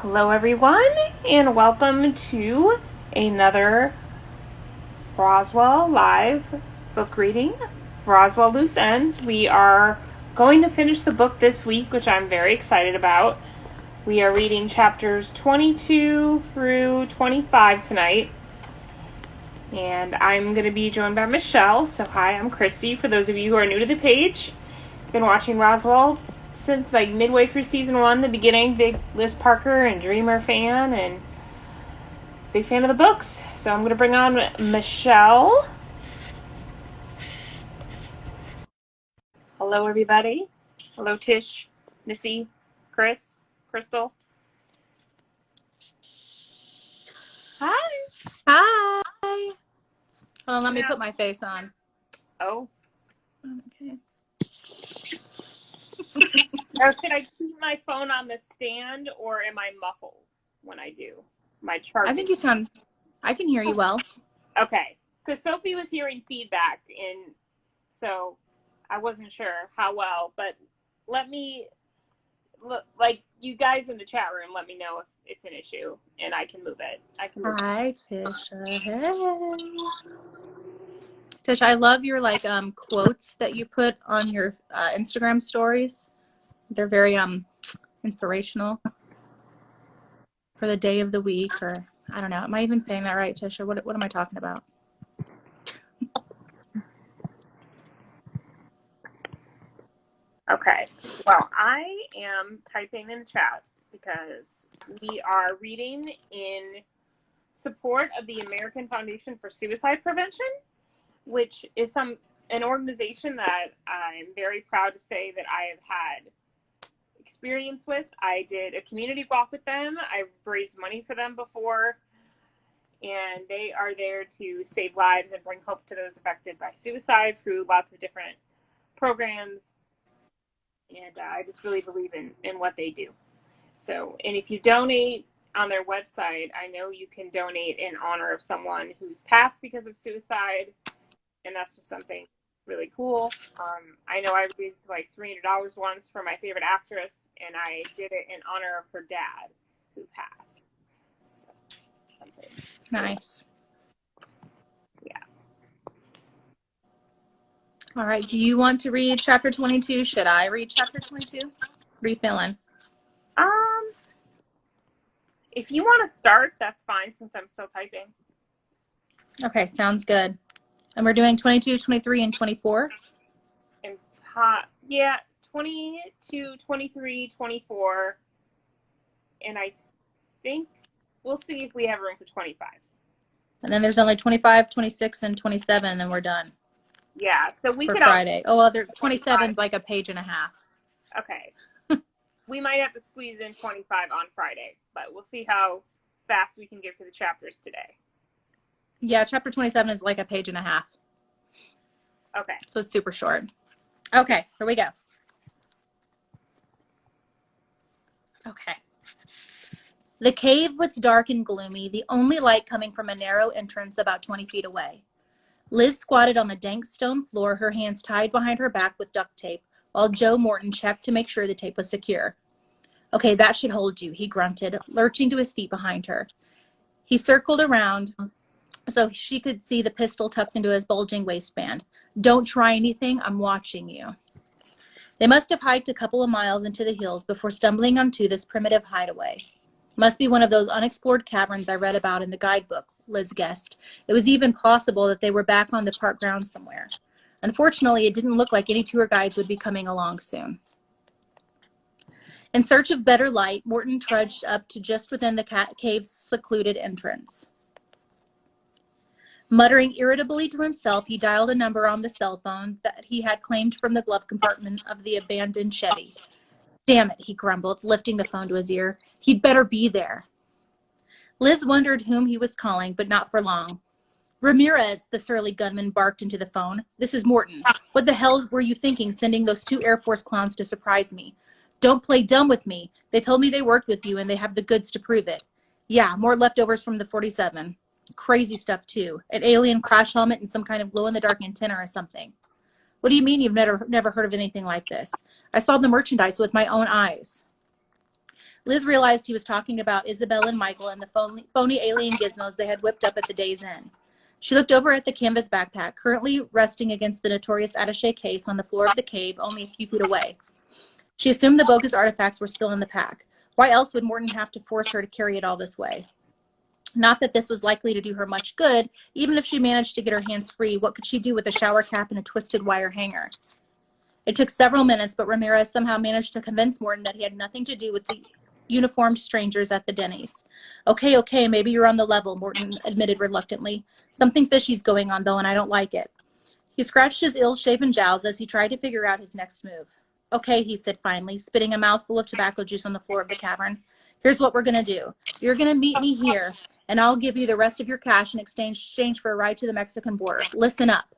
Hello, everyone, and welcome to another Roswell live book reading, Roswell Loose Ends. We are going to finish the book this week, which I'm very excited about. We are reading chapters 22 through 25 tonight, and I'm going to be joined by Michelle. So hi, I'm Christy. For those of you who are new to the page, been watching Roswell since like midway through season 1, the beginning. Big Liz Parker and Dreamer fan, and big fan of the books. So I'm going to bring on Michelle. Hello, everybody. Hello, Tish, Missy, Chris, Crystal. Hi. Hi. Hold on, let me put my face on. Oh. Okay. Or should I keep my phone on the stand, or am I muffled when I do my chart? I think you sound, I can hear you well. Okay. Because Sophie was hearing feedback, and so I wasn't sure how well, but let me, like, you guys in the chat room, let me know if it's an issue, and I can move it. Hi, Tisha. Hey. Tisha, I love your quotes that you put on your Instagram stories. They're very inspirational for the day of the week, or I don't know. Am I even saying that right, Tisha? What am I talking about? Okay. Well, I am typing in the chat because we are reading in support of the American Foundation for Suicide Prevention, which is an organization that I'm very proud to say that I have had experience with. I did a community walk with them. I've raised money for them before, and they are there to save lives and bring hope to those affected by suicide through lots of different programs. And I just really believe in what they do. So, and if you donate on their website, I know you can donate in honor of someone who's passed because of suicide, and that's just something really cool. I know I raised like $300 once for my favorite actress, and I did it in honor of her dad who passed. So, Nice. Yeah. All right. Do you want to read chapter 22? Should I read chapter 22? What are you feeling? If you want to start, that's fine since I'm still typing. Okay, sounds good. And we're doing 22, 23, and 24? And yeah, 22, 23, 24. And I think we'll see if we have room for 25. And then there's only 25, 26, and 27, and then we're done. Yeah, so we for could Friday. Oh, well, 27 is like a page and a half. Okay. We might have to squeeze in 25 on Friday, but we'll see how fast we can get through the chapters today. Yeah, chapter 27 is like a page and a half. Okay. So it's super short. Okay, here we go. Okay. The cave was dark and gloomy, the only light coming from a narrow entrance about 20 feet away. Liz squatted on the dank stone floor, her hands tied behind her back with duct tape, while Joe Morton checked to make sure the tape was secure. Okay, that should hold you, he grunted, lurching to his feet behind her. He circled around so she could see the pistol tucked into his bulging waistband. Don't try anything, I'm watching you. They must have hiked a couple of miles into the hills before stumbling onto this primitive hideaway. Must be one of those unexplored caverns I read about in the guidebook, Liz guessed. It was even possible that they were back on the park grounds somewhere. Unfortunately, it didn't look like any tour guides would be coming along soon. In search of better light, Morton trudged up to just within the cave's secluded entrance. Muttering irritably to himself, he dialed a number on the cell phone that he had claimed from the glove compartment of the abandoned Chevy. Damn it, he grumbled, lifting the phone to his ear. He'd better be there. Liz wondered whom he was calling, but not for long. Ramirez, the surly gunman barked into the phone. This is Morton. What the hell were you thinking sending those 2 Air Force clowns to surprise me? Don't play dumb with me. They told me they worked with you and they have the goods to prove it. Yeah, more leftovers from the 47. Crazy stuff, too. An alien crash helmet and some kind of glow-in-the-dark antenna or something. What do you mean you've never heard of anything like this? I saw the merchandise with my own eyes. Liz realized he was talking about Isabel and Michael and the phony alien gizmos they had whipped up at the day's end. She looked over at the canvas backpack, currently resting against the notorious attaché case on the floor of the cave, only a few feet away. She assumed the bogus artifacts were still in the pack. Why else would Morton have to force her to carry it all this way? Not that this was likely to do her much good. Even if she managed to get her hands free, what could she do with a shower cap and a twisted wire hanger? It took several minutes, but Ramirez somehow managed to convince Morton that he had nothing to do with the uniformed strangers at the Denny's. Okay, maybe you're on the level, Morton admitted reluctantly. Something fishy's going on, though, and I don't like it. He scratched his ill-shaven jowls as he tried to figure out his next move. Okay, he said finally, spitting a mouthful of tobacco juice on the floor of the tavern. Here's what we're going to do. You're going to meet me here, and I'll give you the rest of your cash in exchange for a ride to the Mexican border. Listen up.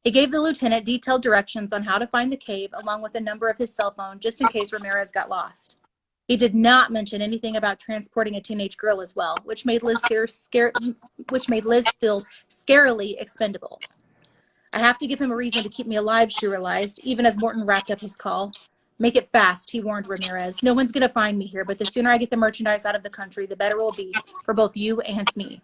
He gave the lieutenant detailed directions on how to find the cave, along with the number of his cell phone, just in case Ramirez got lost. He did not mention anything about transporting a teenage girl as well, which made Liz feel scarily expendable. I have to give him a reason to keep me alive, she realized, even as Morton wrapped up his call. Make it fast, he warned Ramirez. No one's going to find me here, but the sooner I get the merchandise out of the country, the better it will be for both you and me.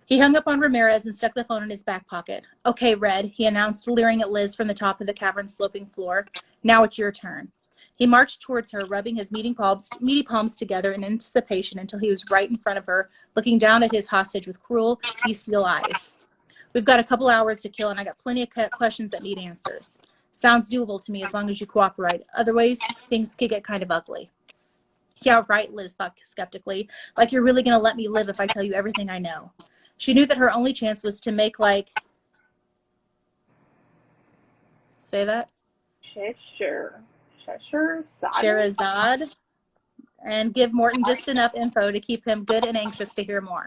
He hung up on Ramirez and stuck the phone in his back pocket. Okay, Red, he announced, leering at Liz from the top of the cavern's sloping floor. Now it's your turn. He marched towards her, rubbing his meaty palms together in anticipation until he was right in front of her, looking down at his hostage with cruel, bestial eyes. We've got a couple hours to kill, and I got plenty of questions that need answers. Sounds doable to me as long as you cooperate. Otherwise, things could get kind of ugly. Yeah, right, Liz thought skeptically. Like you're really going to let me live if I tell you everything I know. She knew that her only chance was to make say that? Scheherazade, and give Morton just enough info to keep him good and anxious to hear more.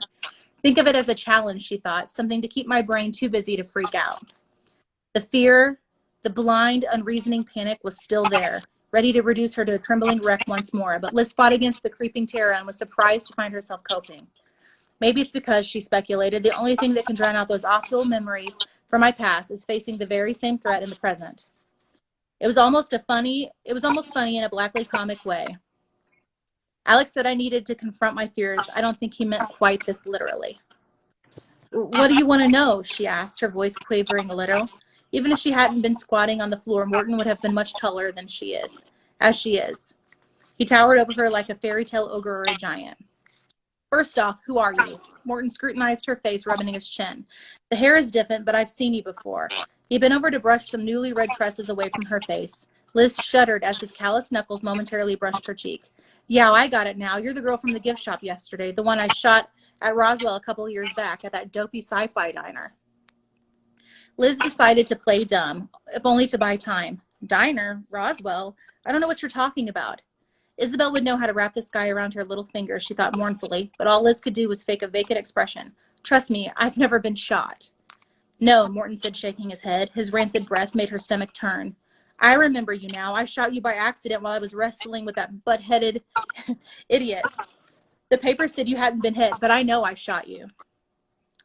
Think of it as a challenge, she thought, something to keep my brain too busy to freak out. The fear, the blind, unreasoning panic was still there, ready to reduce her to a trembling wreck once more, but Liz fought against the creeping terror and was surprised to find herself coping. Maybe it's because, she speculated, the only thing that can drown out those awful memories from my past is facing the very same threat in the present. It was almost funny in a blackly comic way. Alex said I needed to confront my fears. I don't think he meant quite this literally. What do you want to know? She asked, her voice quavering a little. Even if she hadn't been squatting on the floor, Morton would have been much taller than she is. He towered over her like a fairy tale ogre or a giant. First off, who are you? Morton scrutinized her face, rubbing his chin. The hair is different, but I've seen you before. He bent over to brush some newly red tresses away from her face. Liz shuddered as his calloused knuckles momentarily brushed her cheek. Yeah, I got it now. You're the girl from the gift shop yesterday, the one I shot at Roswell a couple years back at that dopey sci-fi diner. Liz decided to play dumb, if only to buy time. Diner? Roswell? I don't know what you're talking about. Isabel would know how to wrap this guy around her little finger, she thought mournfully, but all Liz could do was fake a vacant expression. Trust me, I've never been shot. No, Morton said, shaking his head. His rancid breath made her stomach turn. I remember you now. I shot you by accident while I was wrestling with that butt-headed idiot. The paper said you hadn't been hit, but I know I shot you.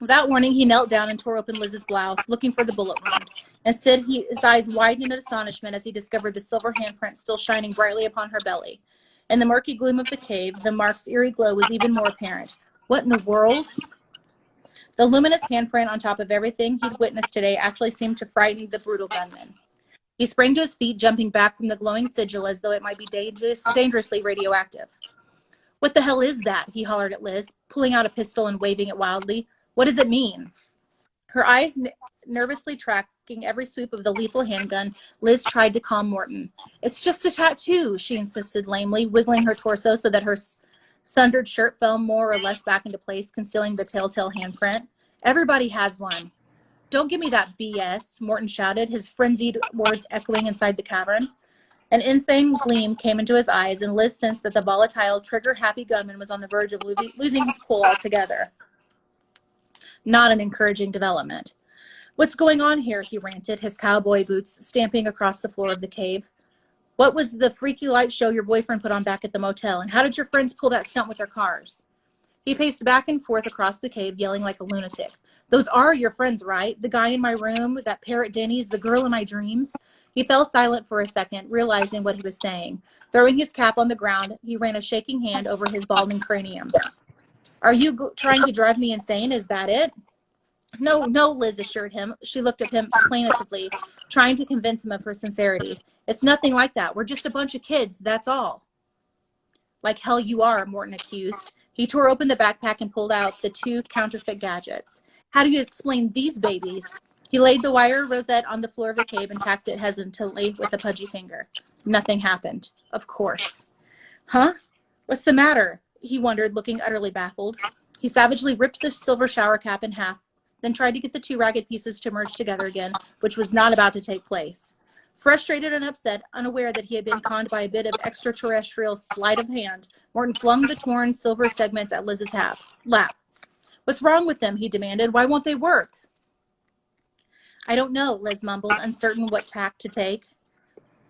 Without warning, he knelt down and tore open Liz's blouse, looking for the bullet wound. Instead, his eyes widened in astonishment as he discovered the silver handprint still shining brightly upon her belly. In the murky gloom of the cave, the mark's eerie glow was even more apparent. What in the world? The luminous handprint on top of everything he'd witnessed today actually seemed to frighten the brutal gunman. He sprang to his feet, jumping back from the glowing sigil as though it might be dangerously radioactive. What the hell is that? He hollered at Liz, pulling out a pistol and waving it wildly. What does it mean? Her eyes nervously tracking every sweep of the lethal handgun, Liz tried to calm Morton. It's just a tattoo, she insisted lamely, wiggling her torso so that her sundered shirt fell more or less back into place, concealing the telltale handprint. Everybody has one. Don't give me that BS, Morton shouted, his frenzied words echoing inside the cavern. An insane gleam came into his eyes, and Liz sensed that the volatile, trigger-happy gunman was on the verge of losing his cool altogether. Not an encouraging development. What's going on here? He ranted, his cowboy boots stamping across the floor of the cave. What was the freaky light show your boyfriend put on back at the motel, and how did your friends pull that stunt with their cars? He paced back and forth across the cave, yelling like a lunatic. Those are your friends, right? The guy in my room, that pair at Denny's, the girl in my dreams. He fell silent for a second, realizing what he was saying. Throwing his cap on the ground, he ran a shaking hand over his balding cranium. Are you trying to drive me insane? Is that it? No, no, Liz assured him. She looked at him plaintively, trying to convince him of her sincerity. It's nothing like that. We're just a bunch of kids, that's all. Like hell you are, Morton accused. He tore open the backpack and pulled out the 2 counterfeit gadgets. How do you explain these babies? He laid the wire rosette on the floor of the cave and tapped it hesitantly with a pudgy finger. Nothing happened. Of course. Huh? What's the matter? He wondered, looking utterly baffled. He savagely ripped the silver shower cap in half, then tried to get the 2 ragged pieces to merge together again, which was not about to take place. Frustrated and upset, unaware that he had been conned by a bit of extraterrestrial sleight of hand, Morton flung the torn silver segments at Liz's lap. What's wrong with them? He demanded. Why won't they work? I don't know, Liz mumbled, uncertain what tack to take.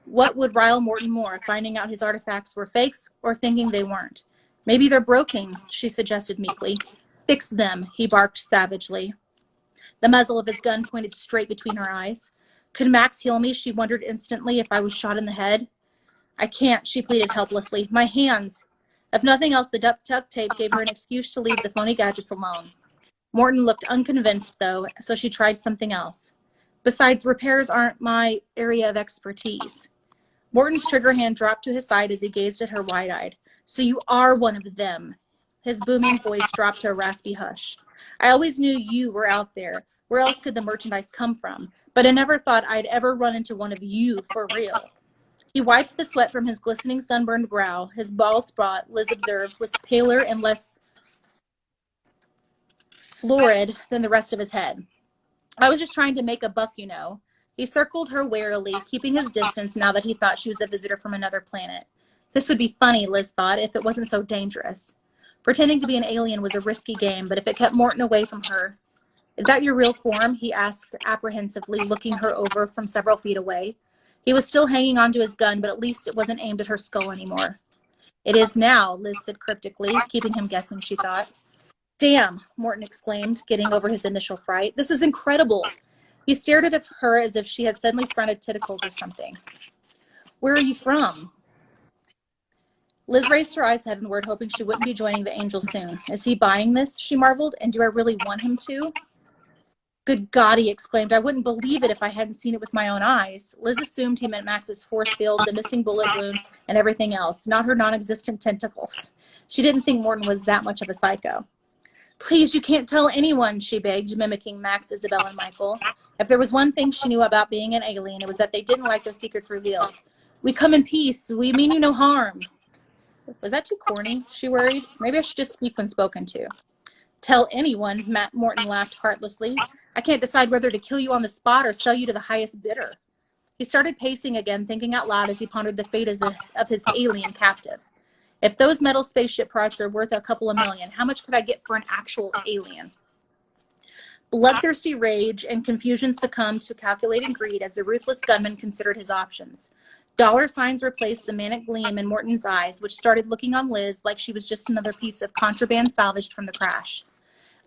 What would rile Morton more, finding out his artifacts were fakes or thinking they weren't? Maybe they're broken, she suggested meekly. Fix them, he barked savagely. The muzzle of his gun pointed straight between her eyes. Could Max heal me, she wondered instantly, if I was shot in the head? I can't, she pleaded helplessly. My hands. If nothing else, the duct tape gave her an excuse to leave the phony gadgets alone. Morton looked unconvinced, though, so she tried something else. Besides, repairs aren't my area of expertise. Morton's trigger hand dropped to his side as he gazed at her wide-eyed. So you are one of them. His booming voice dropped to a raspy hush. I always knew you were out there. Where else could the merchandise come from? But I never thought I'd ever run into one of you for real. He wiped the sweat from his glistening sunburned brow. His bald spot, Liz observed, was paler and less florid than the rest of his head. I was just trying to make a buck, you know. He circled her warily, keeping his distance now that he thought she was a visitor from another planet. This would be funny, Liz thought, if it wasn't so dangerous. Pretending to be an alien was a risky game, but if it kept Morton away from her... Is that your real form? He asked apprehensively, looking her over from several feet away. He was still hanging onto his gun, but at least it wasn't aimed at her skull anymore. It is now, Liz said cryptically, keeping him guessing, she thought. Damn, Morton exclaimed, getting over his initial fright. This is incredible. He stared at her as if she had suddenly sprouted tentacles or something. Where are you from? Liz raised her eyes heavenward, hoping she wouldn't be joining the angels soon. Is he buying this? She marveled. And do I really want him to? Good God, he exclaimed. I wouldn't believe it if I hadn't seen it with my own eyes. Liz assumed he meant Max's force field, the missing bullet wound, and everything else, not her non-existent tentacles. She didn't think Morton was that much of a psycho. Please, you can't tell anyone, she begged, mimicking Max, Isabel, and Michael. If there was one thing she knew about being an alien, it was that they didn't like their secrets revealed. We come in peace. We mean you no harm. Was that too corny? She worried. Maybe I should just speak when spoken to. Tell anyone, Morton laughed heartlessly. I can't decide whether to kill you on the spot or sell you to the highest bidder. He started pacing again, thinking out loud as he pondered the fate of his alien captive. If those metal spaceship parts are worth a couple of million, how much could I get for an actual alien? Bloodthirsty rage and confusion succumbed to calculating greed as the ruthless gunman considered his options. Dollar signs replaced the manic gleam in Morton's eyes, which started looking on Liz like she was just another piece of contraband salvaged from the crash.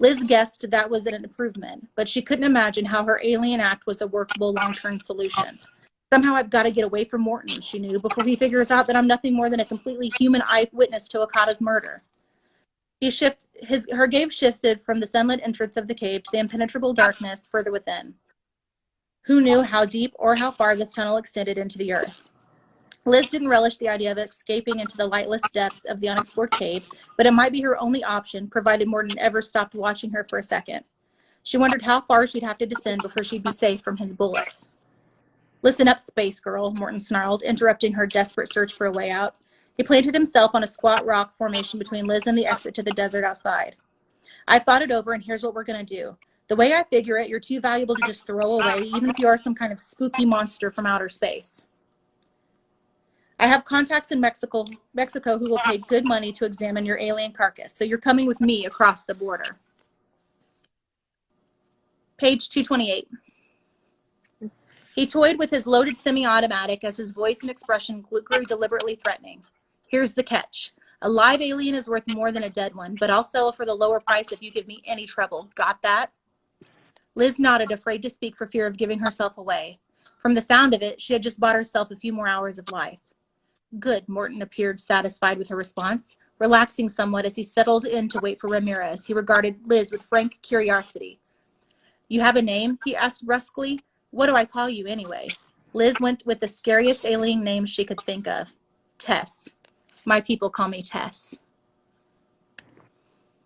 Liz guessed that was an improvement, but she couldn't imagine how her alien act was a workable long-term solution. Somehow I've got to get away from Morton, she knew, before he figures out that I'm nothing more than a completely human eyewitness to Okada's murder. Her gaze shifted from the sunlit entrance of the cave to the impenetrable darkness further within. Who knew how deep or how far this tunnel extended into the earth? Liz didn't relish the idea of escaping into the lightless depths of the unexplored cave, but it might be her only option, provided Morton ever stopped watching her for a second. She wondered how far she'd have to descend before she'd be safe from his bullets. Listen up, space girl, Morton snarled, interrupting her desperate search for a way out. He planted himself on a squat rock formation between Liz and the exit to the desert outside. I've thought it over, and here's what we're going to do. The way I figure it, you're too valuable to just throw away, even if you are some kind of spooky monster from outer space. I have contacts in Mexico who will pay good money to examine your alien carcass, so you're coming with me across the border. Page 228. He toyed with his loaded semi-automatic as his voice and expression grew deliberately threatening. Here's the catch. A live alien is worth more than a dead one, but I'll sell for the lower price if you give me any trouble. Got that? Liz nodded, afraid to speak for fear of giving herself away. From the sound of it, she had just bought herself a few more hours of life. Good, Morton appeared satisfied with her response, relaxing somewhat as he settled in to wait for Ramirez. He regarded Liz with frank curiosity. You have a name? He asked brusquely. What do I call you anyway? Liz went with the scariest alien name she could think of. Tess. My people call me Tess.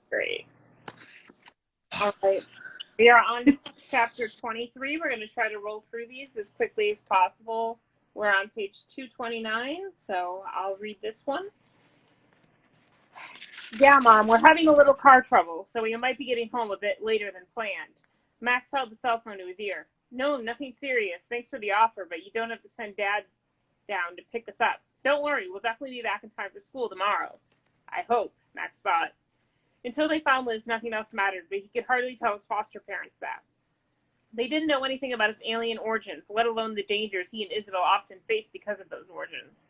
Great. All right. We are on to chapter 23. We're going to try to roll through these as quickly as possible. We're on page 229, so I'll read this one. Yeah, Mom, we're having a little car trouble, so we might be getting home a bit later than planned. Max held the cell phone to his ear. No, nothing serious. Thanks for the offer, but you don't have to send Dad down to pick us up. Don't worry, we'll definitely be back in time for school tomorrow. I hope, Max thought. Until they found Liz, nothing else mattered, but he could hardly tell his foster parents that. They didn't know anything about his alien origins, let alone the dangers he and Isabel often faced because of those origins.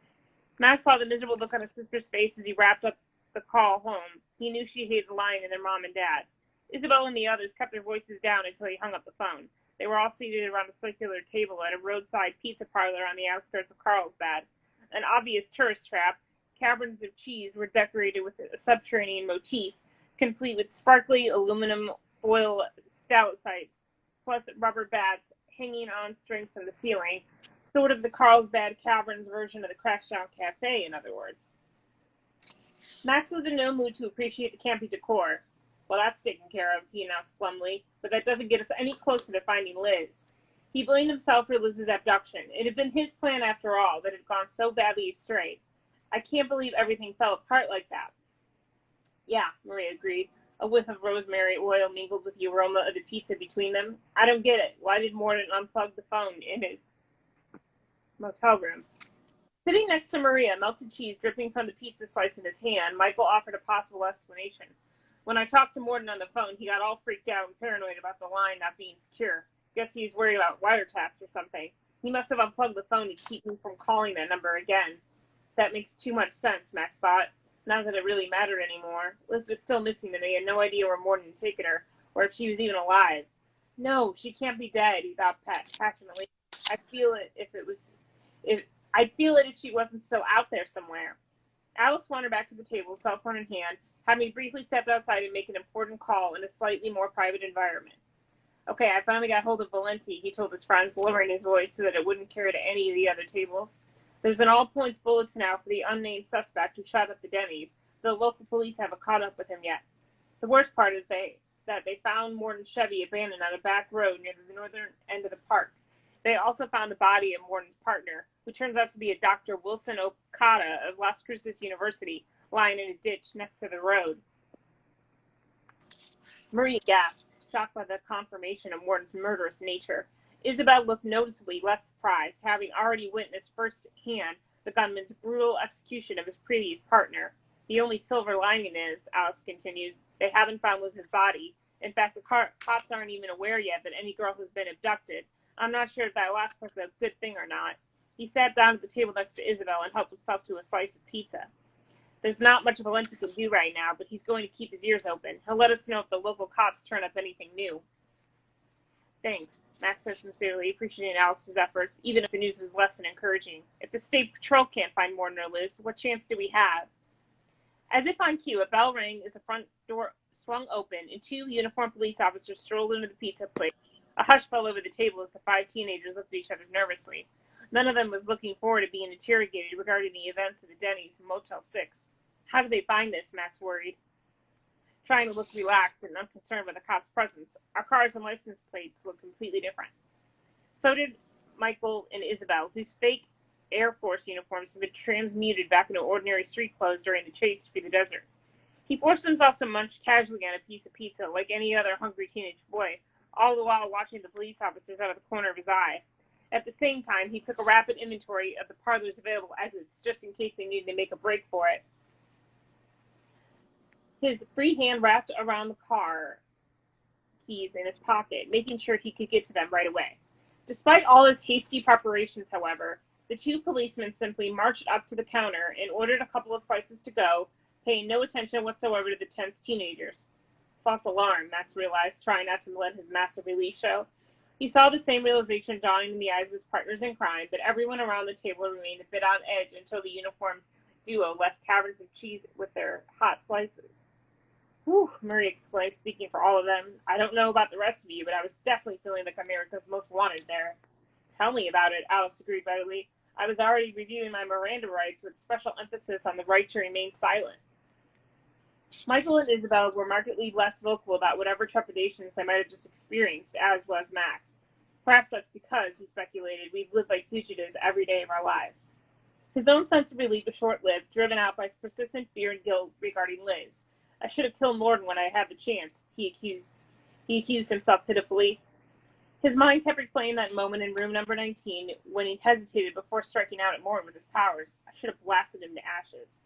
Max saw the miserable look on his sister's face as he wrapped up the call home. He knew she hated lying to their mom and dad. Isabel and the others kept their voices down until he hung up the phone. They were all seated around a circular table at a roadside pizza parlor on the outskirts of Carlsbad. An obvious tourist trap, caverns of cheese were decorated with a subterranean motif, complete with sparkly aluminum foil stalactites, plus rubber bats hanging on strings from the ceiling, sort of the Carlsbad Caverns version of the Crackdown Cafe, in other words. Max was in no mood to appreciate the campy decor. Well, that's taken care of, he announced glumly, but that doesn't get us any closer to finding Liz. He blamed himself for Liz's abduction. It had been his plan after all that had gone so badly astray. I can't believe everything fell apart like that. Yeah, Maria agreed. A whiff of rosemary oil mingled with the aroma of the pizza between them. I don't get it. Why did Morton unplug the phone in his motel room? Sitting next to Maria, melted cheese dripping from the pizza slice in his hand, Michael offered a possible explanation. When I talked to Morton on the phone, he got all freaked out and paranoid about the line not being secure. Guess he's worried about wiretaps or something. He must have unplugged the phone to keep me from calling that number again. That makes too much sense, Max thought. Not that it really mattered anymore. Liz was still missing, and they had no idea where Morton had taken her, or if she was even alive. No, she can't be dead, he thought passionately. I'd feel it if she wasn't still out there somewhere. Alex wandered back to the table, cell phone in hand, having briefly stepped outside and make an important call in a slightly more private environment. Okay, I finally got hold of Valenti, he told his friends, lowering his voice so that it wouldn't carry to any of the other tables. There's an all-points bulletin out for the unnamed suspect who shot up the Denny's. The local police haven't caught up with him yet. The worst part is that they found Morton's Chevy abandoned on a back road near the northern end of the park. They also found the body of Morton's partner, who turns out to be a Dr. Wilson Okada of Las Cruces University, lying in a ditch next to the road. Maria gasped, shocked by the confirmation of Morton's murderous nature. Isabel looked noticeably less surprised, having already witnessed firsthand the gunman's brutal execution of his previous partner. The only silver lining is, Alex continued, they haven't found Liz's body. In fact, the cops aren't even aware yet that any girl has been abducted. I'm not sure if that last part's a good thing or not. He sat down at the table next to Isabel and helped himself to a slice of pizza. There's not much Valenti can do right now, but he's going to keep his ears open. He'll let us know if the local cops turn up anything new. Thanks, Max said sincerely, appreciating Alex's efforts, even if the news was less than encouraging. If the state patrol can't find Morton or Liz, what chance do we have? As if on cue, a bell rang as the front door swung open, and two uniformed police officers strolled into the pizza place. A hush fell over the table as the five teenagers looked at each other nervously. None of them was looking forward to being interrogated regarding the events of the Denny's in Motel 6. How did they find this? Max worried, trying to look relaxed and unconcerned by the cops' presence. Our cars and license plates look completely different. So did Michael and Isabel, whose fake Air Force uniforms had been transmuted back into ordinary street clothes during the chase through the desert. He forced himself to munch casually on a piece of pizza like any other hungry teenage boy, all the while watching the police officers out of the corner of his eye. At the same time, he took a rapid inventory of the parlor's available exits, just in case they needed to make a break for it. His free hand wrapped around the car keys in his pocket, making sure he could get to them right away. Despite all his hasty preparations, however, the two policemen simply marched up to the counter and ordered a couple of slices to go, paying no attention whatsoever to the tense teenagers. False alarm, Max realized, trying not to let his massive relief show. He saw the same realization dawning in the eyes of his partners in crime, but everyone around the table remained a bit on edge until the uniformed duo left caverns of cheese with their hot slices. Whew, Murray exclaimed, speaking for all of them. I don't know about the rest of you, but I was definitely feeling like America's most wanted there. Tell me about it, Alex agreed readily. I was already reviewing my Miranda rights with special emphasis on the right to remain silent. Michael and Isabel were markedly less vocal about whatever trepidations they might have just experienced, as was Max. Perhaps that's because, he speculated, we've lived like fugitives every day of our lives. His own sense of relief was short-lived, driven out by persistent fear and guilt regarding Liz. I should have killed Morton when I had the chance, he accused himself pitifully. His mind kept replaying that moment in room number 19 when he hesitated before striking out at Morton with his powers. I should have blasted him to ashes.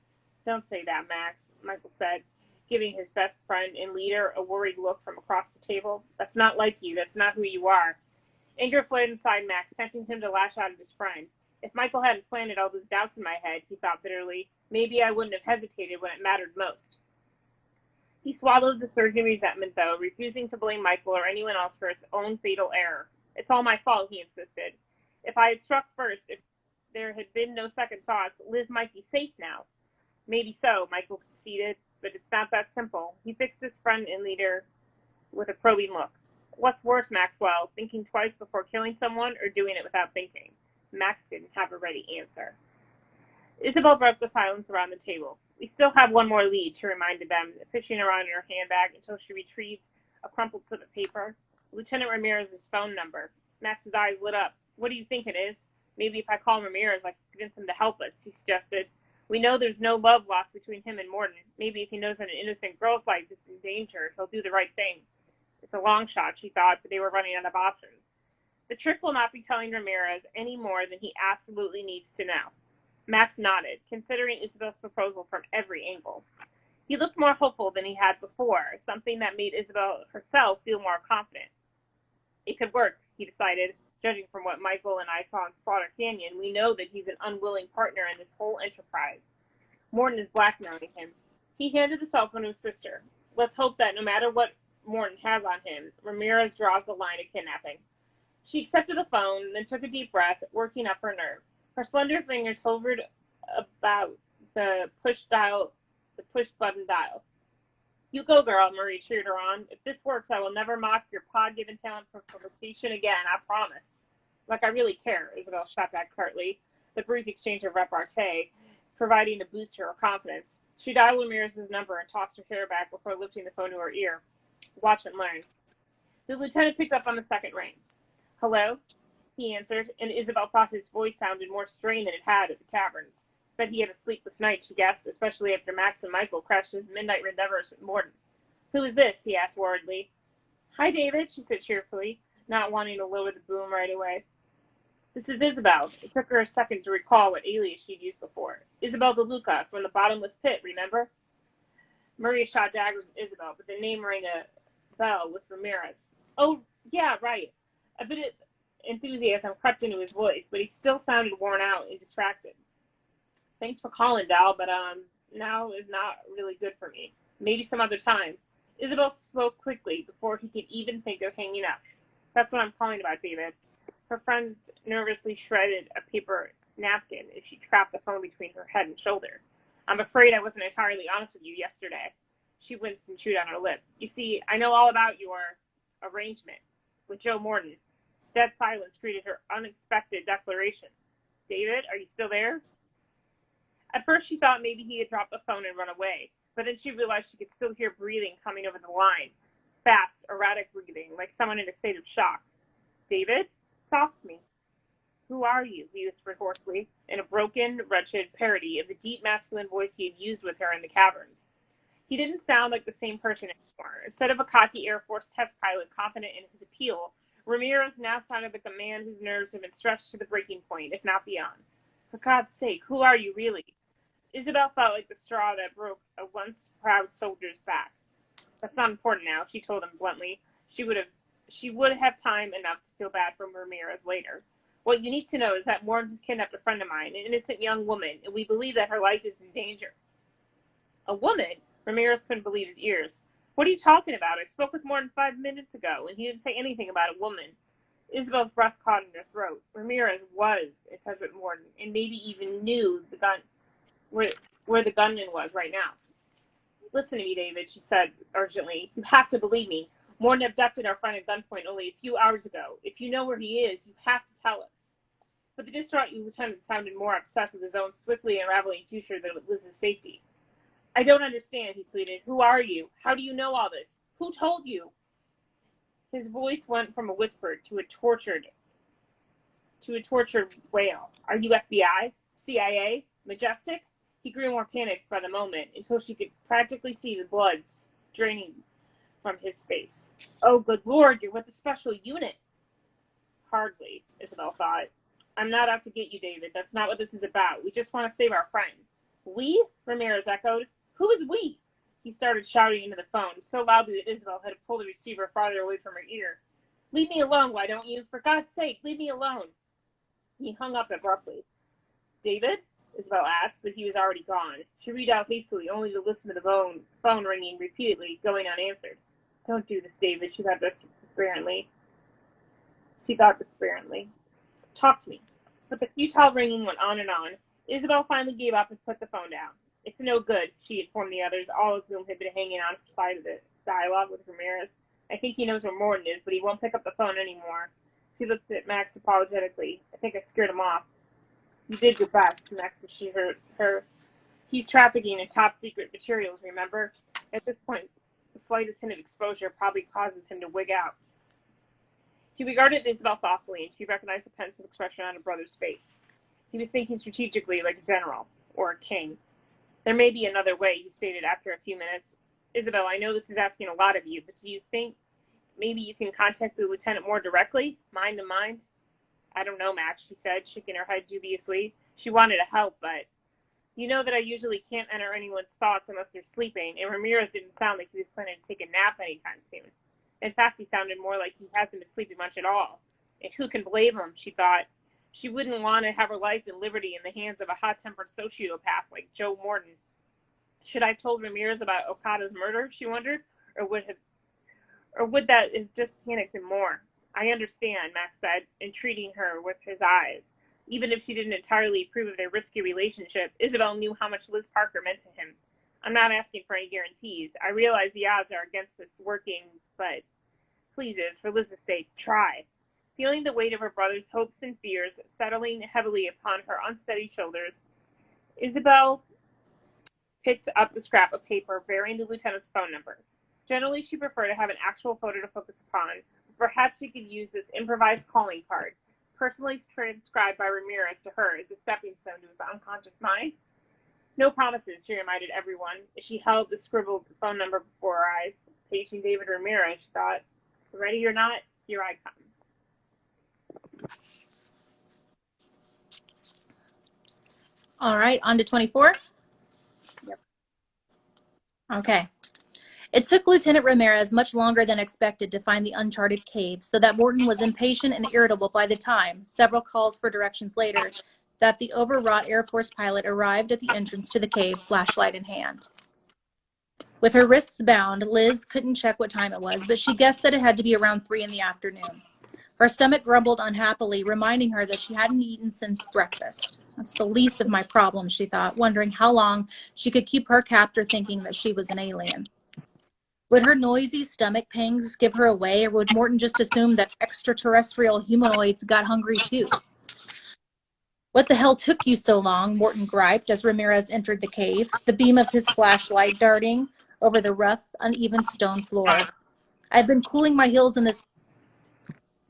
Don't say that, Max, Michael said, giving his best friend and leader a worried look from across the table. That's not like you. That's not who you are. Anger flared inside Max, tempting him to lash out at his friend. If Michael hadn't planted all those doubts in my head, he thought bitterly, maybe I wouldn't have hesitated when it mattered most. He swallowed the surging resentment, though, refusing to blame Michael or anyone else for his own fatal error. It's all my fault, he insisted. If I had struck first, if there had been no second thoughts, Liz might be safe now. Maybe so, Michael conceded, but it's not that simple. He fixed his friend and leader with a probing look. What's worse, Maxwell, thinking twice before killing someone or doing it without thinking? Max didn't have a ready answer. Isabel broke the silence around the table. We still have one more lead, she reminded them, fishing around in her handbag until she retrieved a crumpled slip of paper. Lieutenant Ramirez's phone number. Max's eyes lit up. What do you think it is? Maybe if I call Ramirez, I can convince him to help us, he suggested. We know there's no love lost between him and Morton. Maybe if he knows that an innocent girl's life is in danger, he'll do the right thing. It's a long shot, she thought, but they were running out of options. The trick will not be telling Ramirez any more than he absolutely needs to know. Max nodded, considering Isabel's proposal from every angle. He looked more hopeful than he had before, something that made Isabel herself feel more confident. It could work, he decided. Judging from what Michael and I saw in Slaughter Canyon, we know that he's an unwilling partner in this whole enterprise. Morton is blackmailing him. He handed the cell phone to his sister. Let's hope that no matter what Morton has on him, Ramirez draws the line of kidnapping. She accepted the phone, then took a deep breath, working up her nerve. Her slender fingers hovered about the push button dial. You go, girl, Marie cheered her on. If this works, I will never mock your pod-given talent for provocation again, I promise. Like I really care, Isabel shot back tartly, the brief exchange of repartee providing a boost to her confidence. She dialed Ramirez's number and tossed her hair back before lifting the phone to her ear. Watch and learn. The lieutenant picked up on the second ring. Hello? He answered, and Isabel thought his voice sounded more strained than it had at the caverns. But he had a sleepless night, she guessed, especially after Max and Michael crashed his midnight endeavors with Morton. Who is this? He asked worriedly. Hi, David, she said cheerfully, not wanting to lower the boom right away. This is Isabel. It took her a second to recall what alias she'd used before. Isabel DeLuca, from the bottomless pit, remember? Maria shot daggers at Isabel, but the name rang a bell with Ramirez. Oh, yeah, right. A bit of enthusiasm crept into his voice, but he still sounded worn out and distracted. Thanks for calling, Dal, but now is not really good for me. Maybe some other time. Isabel spoke quickly before he could even think of hanging up. That's what I'm calling about, David. Her friend nervously shredded a paper napkin as she trapped the phone between her head and shoulder. I'm afraid I wasn't entirely honest with you yesterday. She winced and chewed on her lip. You see, I know all about your arrangement with Joe Morton. Dead silence greeted her unexpected declaration. David, are you still there? At first she thought maybe he had dropped the phone and run away, but then she realized she could still hear breathing coming over the line. Fast, erratic breathing, like someone in a state of shock. David? Talk to me. Who are you? He whispered hoarsely, in a broken, wretched parody of the deep masculine voice he had used with her in the caverns. He didn't sound like the same person anymore. Instead of a cocky Air Force test pilot confident in his appeal, Ramirez now sounded like a man whose nerves had been stretched to the breaking point, if not beyond. For God's sake, who are you really? Isabel felt like the straw that broke a once proud soldier's back. That's not important now, she told him bluntly. She would have time enough to feel bad for Ramirez later. What you need to know is that Morton has kidnapped a friend of mine, an innocent young woman, and we believe that her life is in danger. A woman? Ramirez couldn't believe his ears. What are you talking about? I spoke with Morton 5 minutes ago, and he didn't say anything about a woman. Isabel's breath caught in her throat. Ramirez was in touch with Morton and maybe even knew the gun where the gunman was right now. Listen to me, David, she said urgently. You have to believe me. Morton abducted our friend at gunpoint only a few hours ago. If you know where he is, you have to tell us. But the distraught lieutenant sounded more obsessed with his own swiftly unraveling future than with Liz's safety. I don't understand, he pleaded. Who are you? How do you know all this? Who told you? His voice went from a whisper to a tortured wail. Are you FBI? CIA? Majestic? He grew more panicked by the moment until she could practically see the blood draining from his face. Oh, good Lord, you're with the special unit. Hardly, Isabel thought. I'm not out to get you, David. That's not what this is about. We just want to save our friend. We? Ramirez echoed. Who is we? He started shouting into the phone, so loudly that Isabel had to pull the receiver farther away from her ear. Leave me alone, why don't you? For God's sake, leave me alone. He hung up abruptly. David? Isabel asked, but he was already gone. She read out hastily, only to listen to the phone ringing repeatedly, going unanswered. Don't do this, David, she thought despairingly. Talk to me. But the futile ringing went on and on. Isabel finally gave up and put the phone down. It's no good, she informed the others, all of whom had been hanging on for sight of the dialogue with Ramirez. I think he knows where Morton is, but he won't pick up the phone anymore. She looked at Max apologetically. I think I scared him off. You did your best, Max assured her. He's trafficking in top-secret materials, remember? At this point, the slightest hint of exposure probably causes him to wig out. He regarded Isabel thoughtfully, and she recognized the pensive expression on her brother's face. He was thinking strategically like a general, or a king. There may be another way, he stated after a few minutes. Isabel, I know this is asking a lot of you, but do you think maybe you can contact the lieutenant more directly, mind to mind? I don't know, Max, she said, shaking her head dubiously. She wanted to help, but you know that I usually can't enter anyone's thoughts unless they're sleeping, and Ramirez didn't sound like he was planning to take a nap anytime soon. In fact, he sounded more like he hasn't been sleeping much at all. And who can blame him, she thought. She wouldn't want to have her life and liberty in the hands of a hot-tempered sociopath like Joe Morton. Should I have told Ramirez about Okada's murder, she wondered, or would that have just panicked him more? I understand, Max said, entreating her with his eyes. Even if she didn't entirely approve of their risky relationship, Isabel knew how much Liz Parker meant to him. I'm not asking for any guarantees. I realize the odds are against this working, but please, for Liz's sake, try. Feeling the weight of her brother's hopes and fears settling heavily upon her unsteady shoulders, Isabel picked up the scrap of paper bearing the lieutenant's phone number. Generally, she preferred to have an actual photo to focus upon. Perhaps she could use this improvised calling card, personally transcribed by Ramirez to her as a stepping stone to his unconscious mind. No promises, she reminded everyone, as she held the scribbled phone number before her eyes. Paging David Ramirez, she thought, ready or not, here I come. All right, on to 24? Yep. Okay. It took Lieutenant Ramirez much longer than expected to find the uncharted cave, so that Morton was impatient and irritable by the time, several calls for directions later, that the overwrought Air Force pilot arrived at the entrance to the cave, flashlight in hand. With her wrists bound, Liz couldn't check what time it was, but she guessed that it had to be around 3 in the afternoon. Her stomach grumbled unhappily, reminding her that she hadn't eaten since breakfast. That's the least of my problems, she thought, wondering how long she could keep her captor thinking that she was an alien. Would her noisy stomach pangs give her away, or would Morton just assume that extraterrestrial humanoids got hungry too? What the hell took you so long? Morton griped as Ramirez entered the cave, the beam of his flashlight darting over the rough, uneven stone floor. I've been cooling my heels in this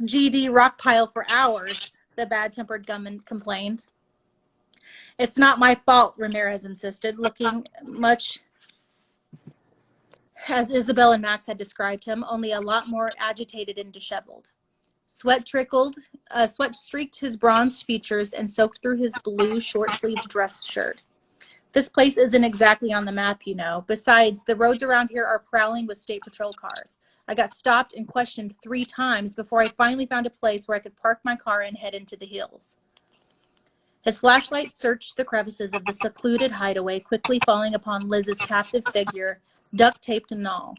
GD rock pile for hours, the bad-tempered gunman complained. It's not my fault, Ramirez insisted, looking much as Isabel and Max had described him, only a lot more agitated and disheveled. Sweat streaked his bronzed features and soaked through his blue short-sleeved dress shirt. This place isn't exactly on the map, you know. Besides, the roads around here are prowling with state patrol cars. I got stopped and questioned 3 times before I finally found a place where I could park my car and head into the hills. His flashlight searched the crevices of the secluded hideaway, quickly falling upon Liz's captive figure, duct-taped and all.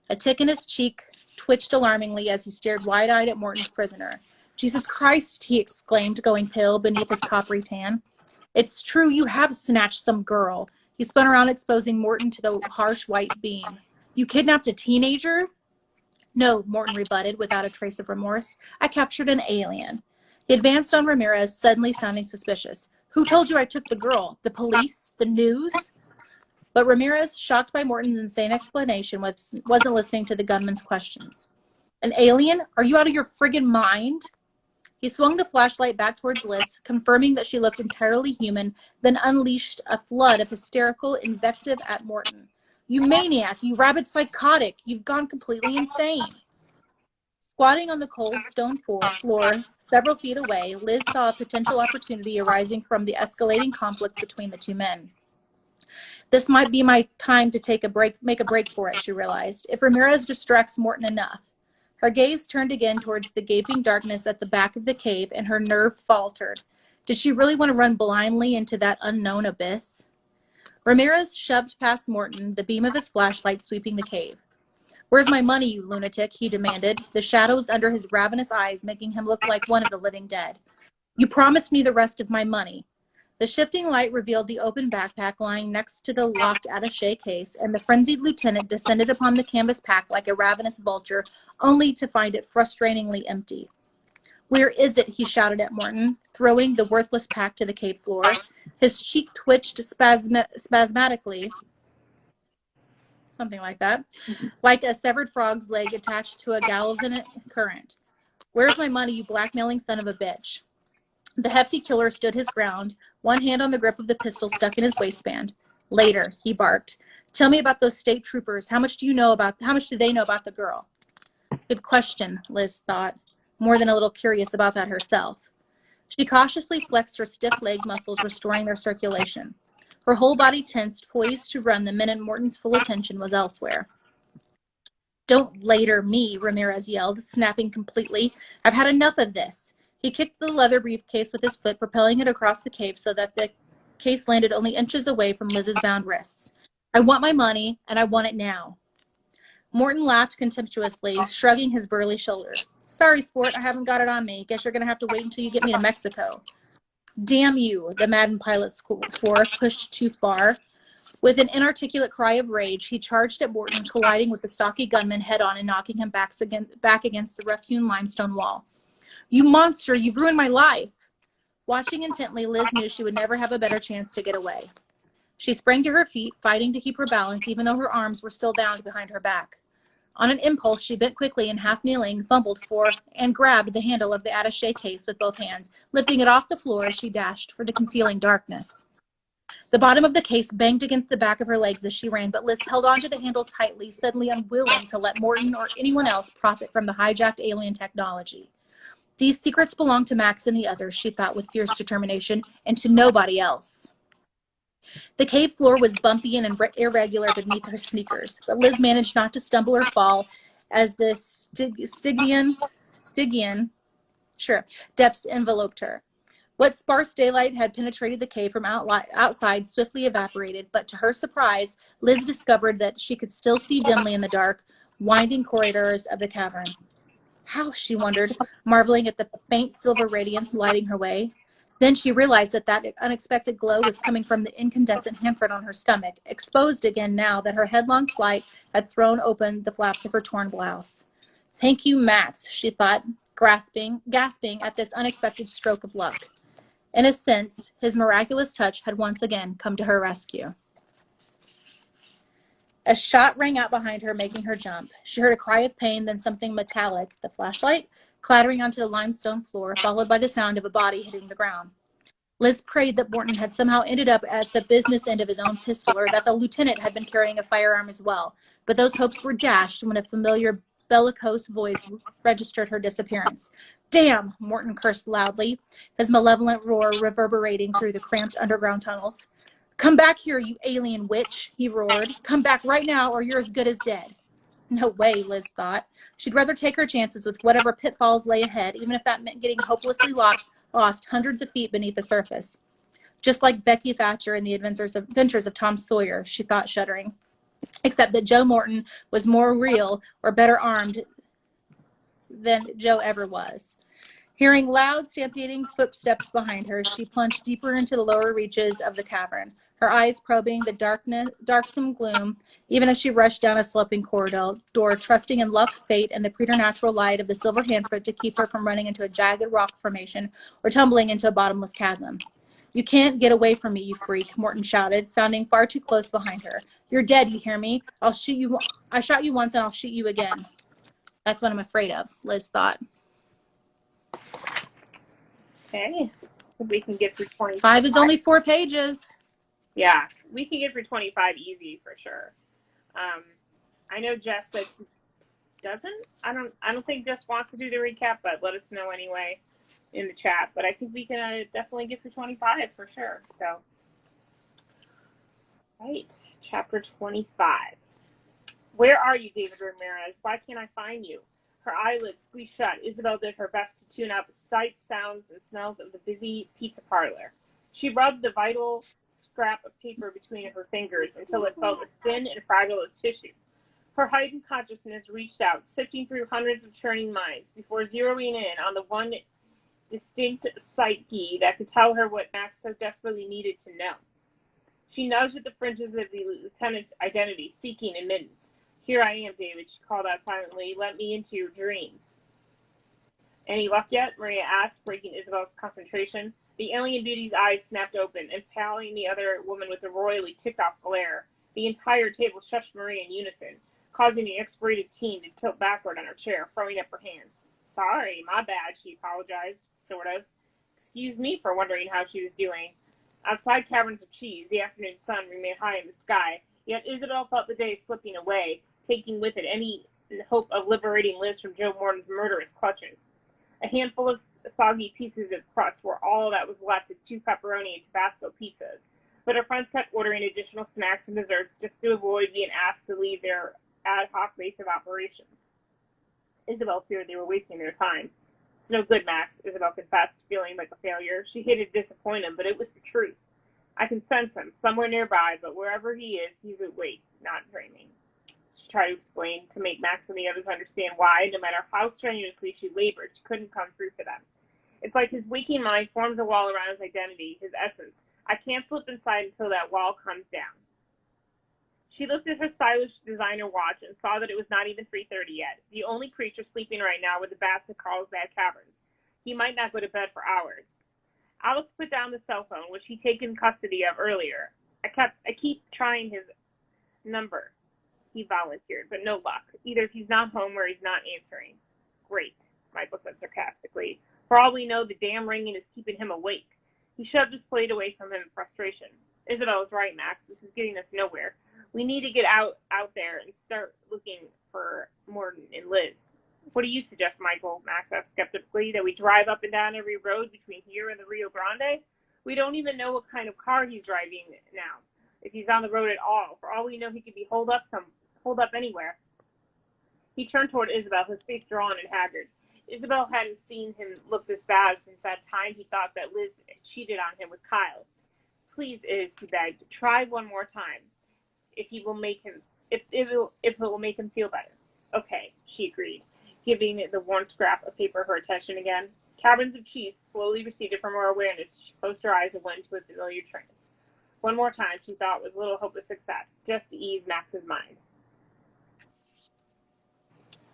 A tick in his cheek twitched alarmingly as he stared wide-eyed at Morton's prisoner. Jesus Christ, he exclaimed, going pale beneath his coppery tan. It's true, you have snatched some girl. He spun around, exposing Morton to the harsh white beam. You kidnapped a teenager? No, Morton rebutted without a trace of remorse. I captured an alien. He advanced on Ramirez, suddenly sounding suspicious. Who told you I took the girl? The police? The news? But Ramirez, shocked by Morton's insane explanation, wasn't listening to the gunman's questions. An alien? Are you out of your friggin' mind? He swung the flashlight back towards Liz, confirming that she looked entirely human, then unleashed a flood of hysterical invective at Morton. You maniac! You rabid psychotic! You've gone completely insane! Squatting on the cold stone floor, several feet away, Liz saw a potential opportunity arising from the escalating conflict between the two men. This might be my time to make a break for it, she realized, if Ramirez distracts Morton enough. Her gaze turned again towards the gaping darkness at the back of the cave, and her nerve faltered. Did she really want to run blindly into that unknown abyss? Ramirez shoved past Morton, the beam of his flashlight sweeping the cave. Where's my money, you lunatic? He demanded, the shadows under his ravenous eyes making him look like one of the living dead. You promised me the rest of my money. The shifting light revealed the open backpack lying next to the locked attaché case, and the frenzied lieutenant descended upon the canvas pack like a ravenous vulture, only to find it frustratingly empty. Where is it? He shouted at Morton, throwing the worthless pack to the cave floor. His cheek twitched spasmodically, something like that, like a severed frog's leg attached to a galvanized current. Where's my money, you blackmailing son of a bitch? The hefty killer stood his ground, one hand on the grip of the pistol stuck in his waistband. Later, he barked. Tell me about those state troopers. How much do they know about the girl? Good question, Liz thought, more than a little curious about that herself. She cautiously flexed her stiff leg muscles, restoring their circulation. Her whole body tensed, poised to run the minute Morton's full attention was elsewhere. Don't later me, Ramirez yelled, snapping completely. I've had enough of this. He kicked the leather briefcase with his foot, propelling it across the cave so that the case landed only inches away from Liz's bound wrists. I want my money, and I want it now. Morton laughed contemptuously, shrugging his burly shoulders. Sorry, sport, I haven't got it on me. Guess you're going to have to wait until you get me to Mexico. Damn you, the maddened pilot swore, pushed too far. With an inarticulate cry of rage, he charged at Morton, colliding with the stocky gunman head-on and knocking him back against the rough-hewn limestone wall. You monster, you've ruined my life. Watching intently, Liz knew she would never have a better chance to get away. She sprang to her feet, fighting to keep her balance, even though her arms were still bound behind her back. On an impulse, she bent quickly and, half kneeling, fumbled for and grabbed the handle of the attaché case with both hands, lifting it off the floor as she dashed for the concealing darkness. The bottom of the case banged against the back of her legs as she ran, but Liz held onto the handle tightly, suddenly unwilling to let Morton or anyone else profit from the hijacked alien technology. These secrets belonged to Max and the others, she thought with fierce determination, and to nobody else. The cave floor was bumpy and irregular beneath her sneakers, but Liz managed not to stumble or fall as the Stygian depths enveloped her. What sparse daylight had penetrated the cave from outside swiftly evaporated, but to her surprise, Liz discovered that she could still see dimly in the dark, winding corridors of the cavern. How, she wondered, marveling at the faint silver radiance lighting her way. Then she realized that unexpected glow was coming from the incandescent handprint on her stomach, exposed again now that her headlong flight had thrown open the flaps of her torn blouse. Thank you, Max, she thought, gasping at this unexpected stroke of luck. In a sense, his miraculous touch had once again come to her rescue. A shot rang out behind her, making her jump. She heard a cry of pain, then something metallic, the flashlight, clattering onto the limestone floor, followed by the sound of a body hitting the ground. Liz prayed that Morton had somehow ended up at the business end of his own pistol, or that the lieutenant had been carrying a firearm as well. But those hopes were dashed when a familiar bellicose voice registered her disappearance. Damn, Morton cursed loudly, his malevolent roar reverberating through the cramped underground tunnels. Come back here, you alien witch, he roared. Come back right now, or you're as good as dead. No way, Liz thought. She'd rather take her chances with whatever pitfalls lay ahead, even if that meant getting hopelessly lost hundreds of feet beneath the surface. Just like Becky Thatcher in the adventures of Tom Sawyer, she thought, shuddering. Except that Joe Morton was more real or better armed than Joe ever was. Hearing loud, stampeding footsteps behind her, she plunged deeper into the lower reaches of the cavern, her eyes probing the darksome gloom, even as she rushed down a sloping corridor, trusting in luck, fate, and the preternatural light of the silver handprint to keep her from running into a jagged rock formation or tumbling into a bottomless chasm. You can't get away from me, you freak, Morton shouted, sounding far too close behind her. You're dead, you hear me? I'll shoot you. I shot you once and I'll shoot you again. That's what I'm afraid of, Liz thought. Okay. We can get through 25. 5 is only 4 pages. Yeah, we can get through 25 easy for sure. I know Jess said she doesn't. I don't think Jess wants to do the recap, but let us know anyway in the chat. But I think we can definitely get through 25 for sure. So, right, chapter 25. Where are you, David Ramirez? Why can't I find you? Her eyelids squeezed shut. Isabel did her best to tune out the sights, sounds, and smells of the busy pizza parlor. She rubbed the vital scrap of paper between her fingers until it felt as thin and fragile as tissue. Her heightened consciousness reached out, sifting through hundreds of churning minds before zeroing in on the one distinct psyche that could tell her what Max so desperately needed to know. She nudged at the fringes of the lieutenant's identity, seeking admittance. Here I am, David, she called out silently. Let me into your dreams. Any luck yet? Maria asked, breaking Isabel's concentration. The alien beauty's eyes snapped open, impaling the other woman with a royally ticked-off glare. The entire table shushed Maria in unison, causing the exasperated teen to tilt backward on her chair, throwing up her hands. Sorry, my bad, she apologized, sort of. Excuse me for wondering how she was doing. Outside Caverns of Cheese, the afternoon sun remained high in the sky, yet Isabel felt the day slipping away, taking with it any hope of liberating Liz from Joe Morton's murderous clutches. A handful of soggy pieces of crust were all that was left of 2 pepperoni and Tabasco pizzas, but her friends kept ordering additional snacks and desserts just to avoid being asked to leave their ad hoc base of operations. Isabel feared they were wasting their time. It's no good, Max, Isabel confessed, feeling like a failure. She hated to disappoint him, but it was the truth. I can sense him, somewhere nearby, but wherever he is, he's awake, not dreaming. She tried to explain to make Max and the others understand why, no matter how strenuously she labored, she couldn't come through for them. It's like his waking mind forms a wall around his identity, his essence. I can't slip inside until that wall comes down. She looked at her stylish designer watch and saw that it was not even 3:30 yet. The only creature sleeping right now were the bats in Carlsbad Caverns. He might not go to bed for hours. Alex put down the cell phone, which he'd taken custody of earlier. I keep trying his number, he volunteered, but no luck. Either he's not home or he's not answering. Great, Michael said sarcastically. For all we know, the damn ringing is keeping him awake. He shoved his plate away from him in frustration. Isabel was right, Max. This is getting us nowhere. We need to get out there and start looking for Morton and Liz. What do you suggest, Michael? Max asked skeptically. That we drive up and down every road between here and the Rio Grande? We don't even know what kind of car he's driving now, if he's on the road at all. For all we know, he could be holed up anywhere. He turned toward Isabel, his face drawn and haggard. Isabel hadn't seen him look this bad since that time he thought that Liz had cheated on him with Kyle. Please, Iz, he begged, try one more time. If it will make him feel better. Okay, she agreed, giving the worn scrap of paper her attention again. Caverns of Cheese slowly receded from her awareness. She closed her eyes and went into a familiar trance. One more time, she thought, with little hope of success, just to ease Max's mind.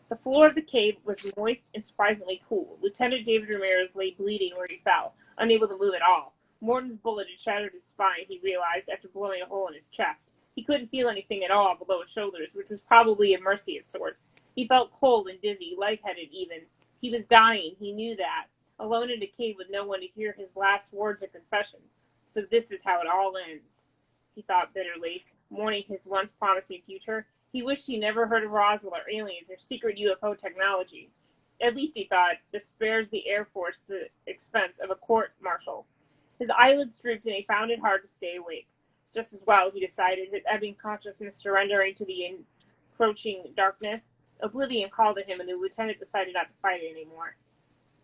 The floor of the cave was moist and surprisingly cool. Lieutenant David Ramirez lay bleeding where he fell, unable to move at all. Morton's bullet had shattered his spine, he realized, after blowing a hole in his chest. He couldn't feel anything at all below his shoulders, which was probably a mercy of sorts. He felt cold and dizzy, lightheaded even. He was dying, he knew that, alone in a cave with no one to hear his last words of confession. So this is how it all ends, he thought bitterly, mourning his once promising future. He wished he never heard of Roswell or aliens or secret UFO technology. At least, he thought, this spares the Air Force the expense of a court-martial. His eyelids drooped and he found it hard to stay awake. Just as well, he decided, his ebbing consciousness surrendering to the encroaching darkness. Oblivion called to him and the lieutenant decided not to fight it anymore.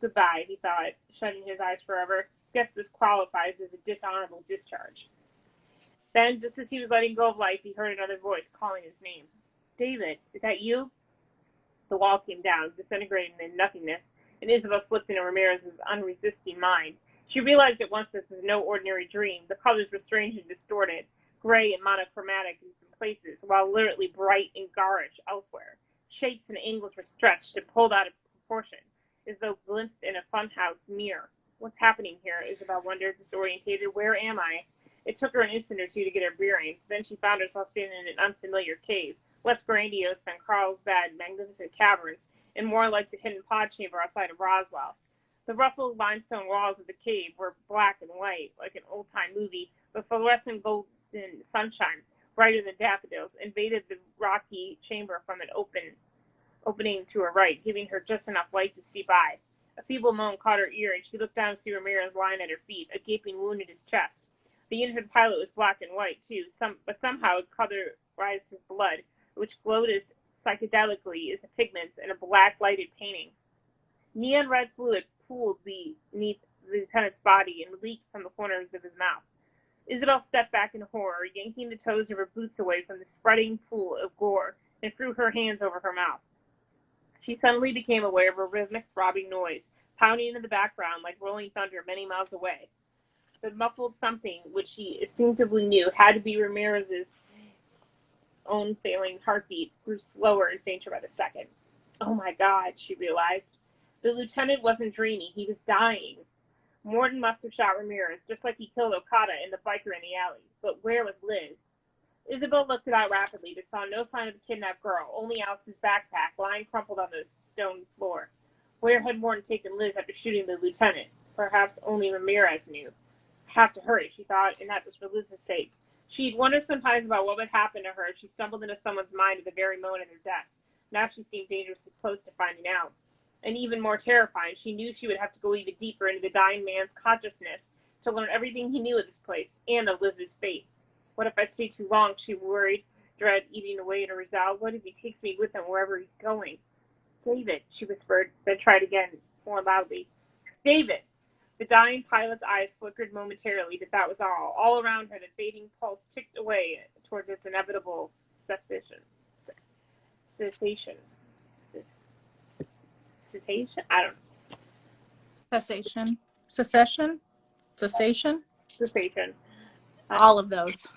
Goodbye, he thought, shutting his eyes forever. Guess this qualifies as a dishonorable discharge. Then, just as he was letting go of life, he heard another voice calling his name. David, is that you? The wall came down, disintegrating in nothingness. and Isabel slipped into Ramirez's unresisting mind. She realized at once this was no ordinary dream. The colors were strange and distorted, gray and monochromatic in some places, while literally bright and garish elsewhere. Shapes and angles were stretched and pulled out of proportion, as though glimpsed in a funhouse mirror. What's happening here? Isabel wondered, disorientated. Where am I? It took her an instant or two to get her bearings. Then she found herself standing in an unfamiliar cave, less grandiose than Carlsbad magnificent caverns, and more like the hidden pod chamber outside of Roswell. The ruffled limestone walls of the cave were black and white, like an old-time movie, but fluorescent golden sunshine, brighter than daffodils, invaded the rocky chamber from an opening to her right, giving her just enough light to see by. A feeble moan caught her ear, and she looked down to see Ramirez lying at her feet, a gaping wound in his chest. The injured pilot was black and white, too, but somehow it colorized his blood, which glowed as psychedelically as the pigments in a black-lighted painting. Neon red fluid pooled beneath the lieutenant's body and leaked from the corners of his mouth. Isabel stepped back in horror, yanking the toes of her boots away from the spreading pool of gore, and threw her hands over her mouth. She suddenly became aware of a rhythmic, throbbing noise, pounding in the background like rolling thunder many miles away. The muffled thumping, which she instinctively knew had to be Ramirez's own failing heartbeat, grew slower and fainter by the second. Oh my God, she realized. The lieutenant wasn't dreaming. He was dying. Morton must have shot Ramirez, just like he killed Okada and the biker in the alley. But where was Liz? Isabel looked about rapidly, but saw no sign of the kidnapped girl, only Alex's backpack lying crumpled on the stone floor. Where had Morton taken Liz after shooting the lieutenant? Perhaps only Ramirez knew. I have to hurry, she thought, and that was for Liz's sake. She'd wondered sometimes about what would happen to her if she stumbled into someone's mind at the very moment of their death. Now she seemed dangerously close to finding out. And even more terrifying, she knew she would have to go even deeper into the dying man's consciousness to learn everything he knew of this place and of Liz's fate. What if I stay too long? She worried, dread eating away at her resolve. What if he takes me with him wherever he's going? David, she whispered, then tried again, more loudly. David! The dying pilot's eyes flickered momentarily, but that was all. All around her, the fading pulse ticked away towards its inevitable cessation. Cessation? I don't know. Cessation. Secession? Cessation? Cessation. All of those.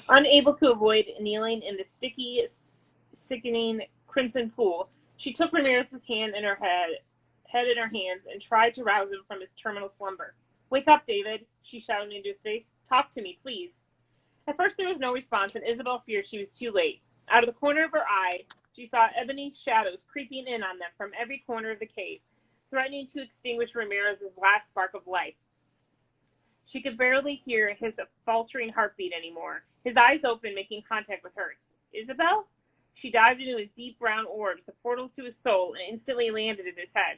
Unable to avoid kneeling in the sticky, sickening crimson pool, she took Ramirez's head in her hands and tried to rouse him from his terminal slumber. Wake up, David, she shouted into his face. Talk to me, please. At first there was no response, and Isabel feared she was too late. Out of the corner of her eye, she saw ebony shadows creeping in on them from every corner of the cave, threatening to extinguish Ramirez's last spark of life. She could barely hear his faltering heartbeat anymore. His eyes open, making contact with hers. Isabel? She dived into his deep brown orbs, the portals to his soul, and instantly landed in his head,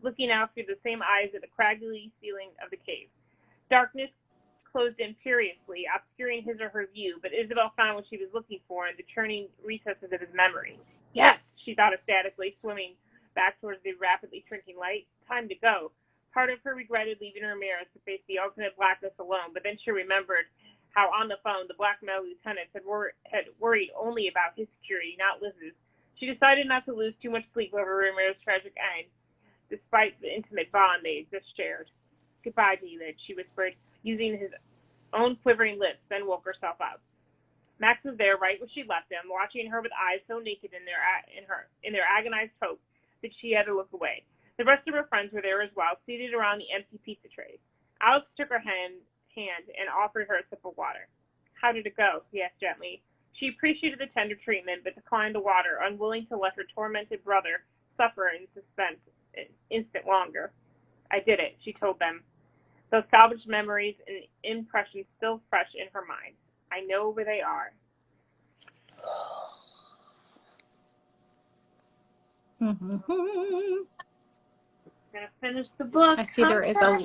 looking out through the same eyes at the craggy ceiling of the cave. Darkness closed imperiously, obscuring his or her view, but Isabel found what she was looking for in the churning recesses of his memory. Yes, she thought ecstatically, swimming back towards the rapidly shrinking light. Time to go. Part of her regretted leaving Ramirez to face the ultimate blackness alone, but then she remembered how on the phone the black metal lieutenants had worried only about his security, not Liz's. She decided not to lose too much sleep over Ramirez's tragic end, despite the intimate bond they had just shared. Goodbye, David, she whispered, using his own quivering lips, then woke herself up. Max was there right where she left him, watching her with eyes so naked in their agonized hope that she had to look away. The rest of her friends were there as well, seated around the empty pizza trays. Alex took her hand and offered her a sip of water. How did it go? He asked gently. She appreciated the tender treatment, but declined the water, unwilling to let her tormented brother suffer in suspense an instant longer. I did it, she told them, those salvaged memories and impressions still fresh in her mind. I know where they are. Mm-hmm. Gonna finish the book. I see there is a...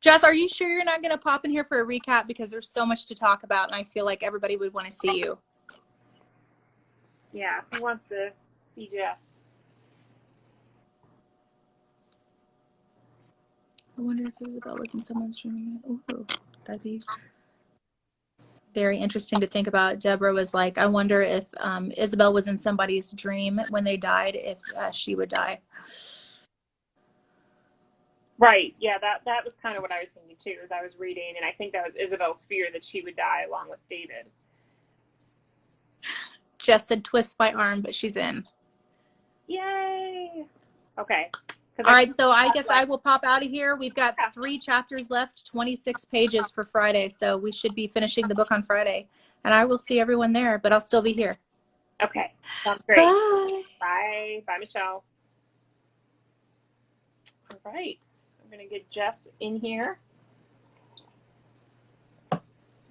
Jess, are you sure you're not going to pop in here for a recap? Because there's so much to talk about, and I feel like everybody would want to see you. Yeah, who wants to see Jess? I wonder if Isabel was in someone's dream. Ooh, that'd be very interesting to think about. Deborah was like, I wonder if Isabel was in somebody's dream when they died, if she would die. Right. Yeah, that was kind of what I was thinking too, as I was reading, and I think that was Isabel's fear that she would die along with David. Jess said twist my arm, but she's in. Yay! Okay. All right, so I guess I will pop out of here. We've got 3 chapters left, 26 pages for Friday, so we should be finishing the book on Friday. And I will see everyone there, but I'll still be here. Okay. Sounds great. Bye. Bye. Bye, Michelle. All right. I'm going to get Jess in here.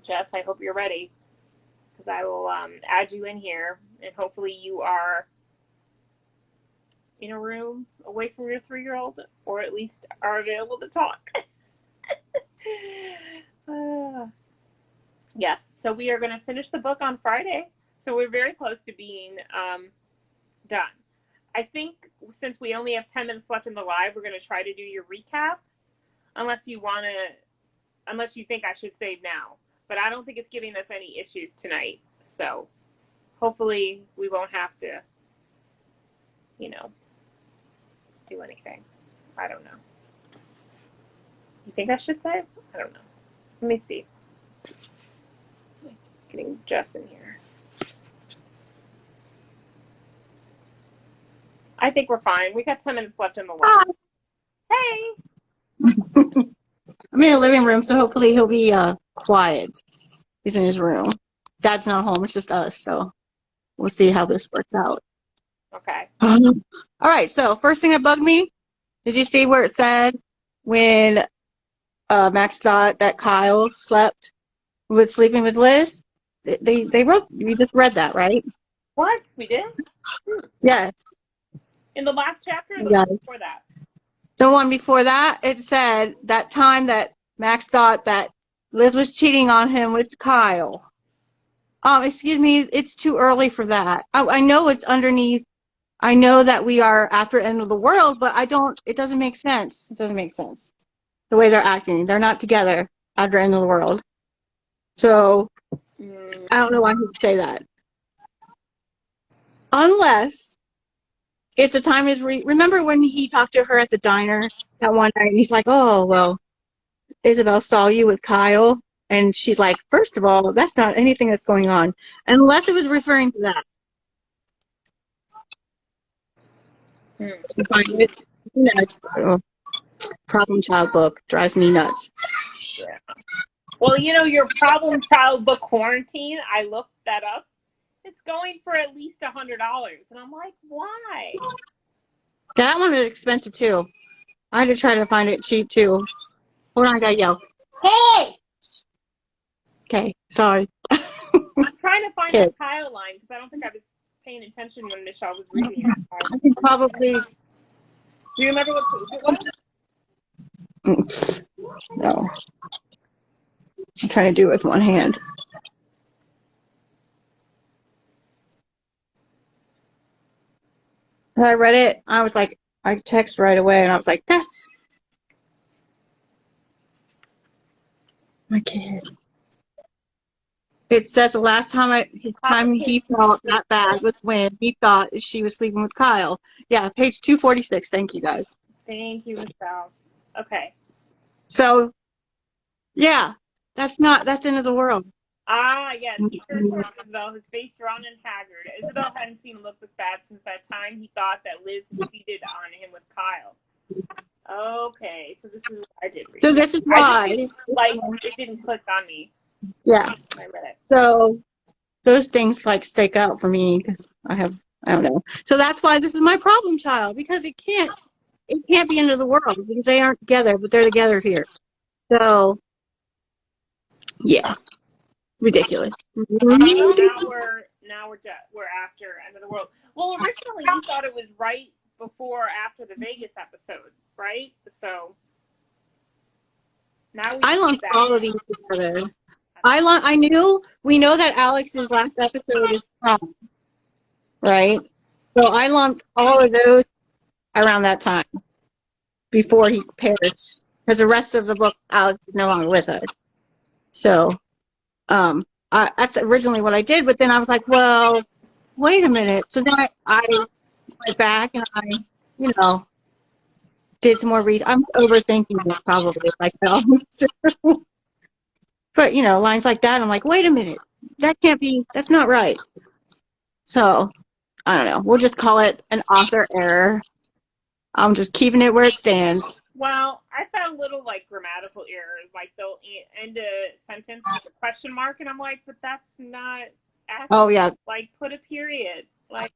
Jess, I hope you're ready, because I will add you in here, and hopefully you are in a room away from your 3-year-old, or at least are available to talk. Yes, so we are going to finish the book on Friday. So we're very close to being done. I think since we only have 10 minutes left in the live, we're going to try to do your recap, unless you think I should save now. But I don't think it's giving us any issues tonight. So hopefully we won't have to, do anything. I don't know. You think I should save? I don't know. Let me see. Getting Jess in here. I think we're fine. We got 10 minutes left in the live. Hey! I'm in the living room, so hopefully he'll be quiet. He's in his room. Dad's not home. It's just us, so we'll see how this works out. Okay. All right, so first thing that bugged me, did you see where it said when Max thought that Kyle was sleeping with Liz? They wrote, you just read that, right? What? We did? Yes. In the last chapter or the Yes. one before that? The one before that, it said that time that Max thought that Liz was cheating on him with Kyle. Excuse me, it's too early for that. I know it's underneath. I know that we are after end of the world, but it doesn't make sense. It doesn't make sense. The way they're acting. They're not together after end of the world. So, I don't know why he would say that. Unless it's the time remember when he talked to her at the diner that one night, and he's like, oh, well, Isabel saw you with Kyle. And she's like, first of all, that's not anything that's going on. Unless it was referring to that. You find it nuts. Oh, problem child book drives me nuts. Yeah. Well, your problem child book quarantine, I looked that up. It's going for at least $100. And I'm like, why? Yeah, that one is expensive too. I had to try to find it cheap too. Hold on, I gotta yell. Hey! Okay, sorry. I'm trying to find that Kyle line because I don't think I was paying attention when Michelle was reading it. I can probably. Do you remember what it was? No. I'm trying to do it with one hand. When I read it, I was like, I texted right away, and I was like, that's my kid. It says the last time he felt that bad was when he thought she was sleeping with Kyle. Yeah, page 246. Thank you, guys. Thank you, Michelle. Okay. So, yeah, that's end of the world. Ah, yes. He turned from Isabel, his face drawn and haggard. Isabel hadn't seen him look this bad since that time he thought that Liz had cheated on him with Kyle. Okay, so this is what I did read. So this is why. It didn't click on me. Yeah. I read it. So those things stick out for me because I don't know. So that's why this is my problem child, because it can't be end of the world because they aren't together, but they're together here. So yeah, ridiculous. Now we're after end of the world. Well, originally you thought it was right before or after the Vegas episode, right? So now I lumped all of these together. We know that Alex's last episode is prom, right? So I lumped all of those around that time before he perished, because the rest of the book, Alex is no longer with us. So, That's originally what I did, but then I was like, well, wait a minute. So then I went back and I, you know, did some more read. I'm overthinking it probably, like I always do. But, lines like that, I'm like, wait a minute. That's not right. So, I don't know. We'll just call it an author error. I'm just keeping it where it stands. Well, I found little grammatical errors, like they'll end a sentence with a question mark, and I'm like, but that's not accurate. Oh, yeah. Like, put a period. Like,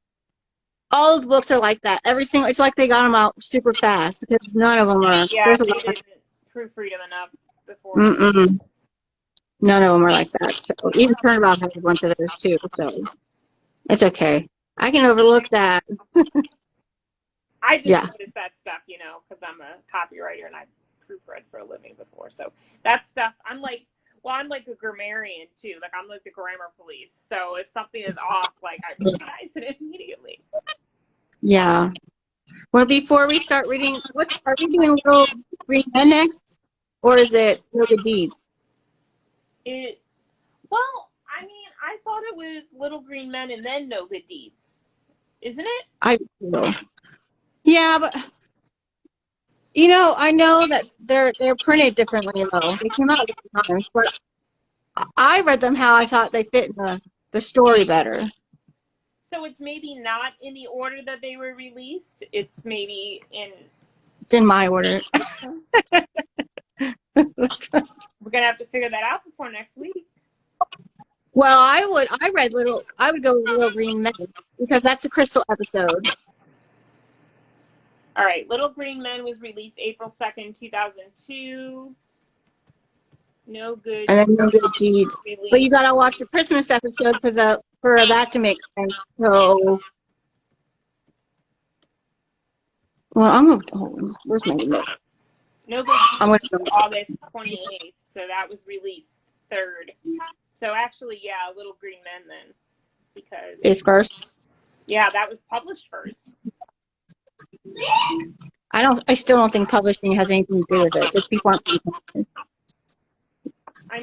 all the books are like that. It's like they got them out super fast because none of them are. yeah, There's a they lot. didn't proofread them enough before. None of them are like that. So even Turnabout has a bunch of those too. So it's okay. I can overlook that. I just Yeah. noticed that stuff, because I'm a copywriter and I proofread for a living before. So that stuff, I'm like a grammarian too. Like, I'm like the grammar police. So if something is off, I recognize it immediately. Yeah. Well, before we start reading, are we doing Little Green Men next, or is it No Good Deeds? Well, I mean, I thought it was Little Green Men and then No Good Deeds, isn't it? I do. Yeah, but I know that they're printed differently though. They came out at different times, but I read them how I thought they fit in the story better. So it's maybe not in the order that they were released. It's maybe It's in my order. We're gonna have to figure that out before next week. Well, I would go with Little Green Men because that's a Crystal episode. All right, Little Green Men was released April 2nd, 2002. No Good. And then No Good Deeds. Released. But you gotta watch the Christmas episode for that to make sense. So, well, where's my list? No Good Deeds was August 28th, so that was released 3rd. So actually, yeah, Little Green Men then, because is first. Yeah, that was published first. I still don't think publishing has anything to do with it. Because people aren't.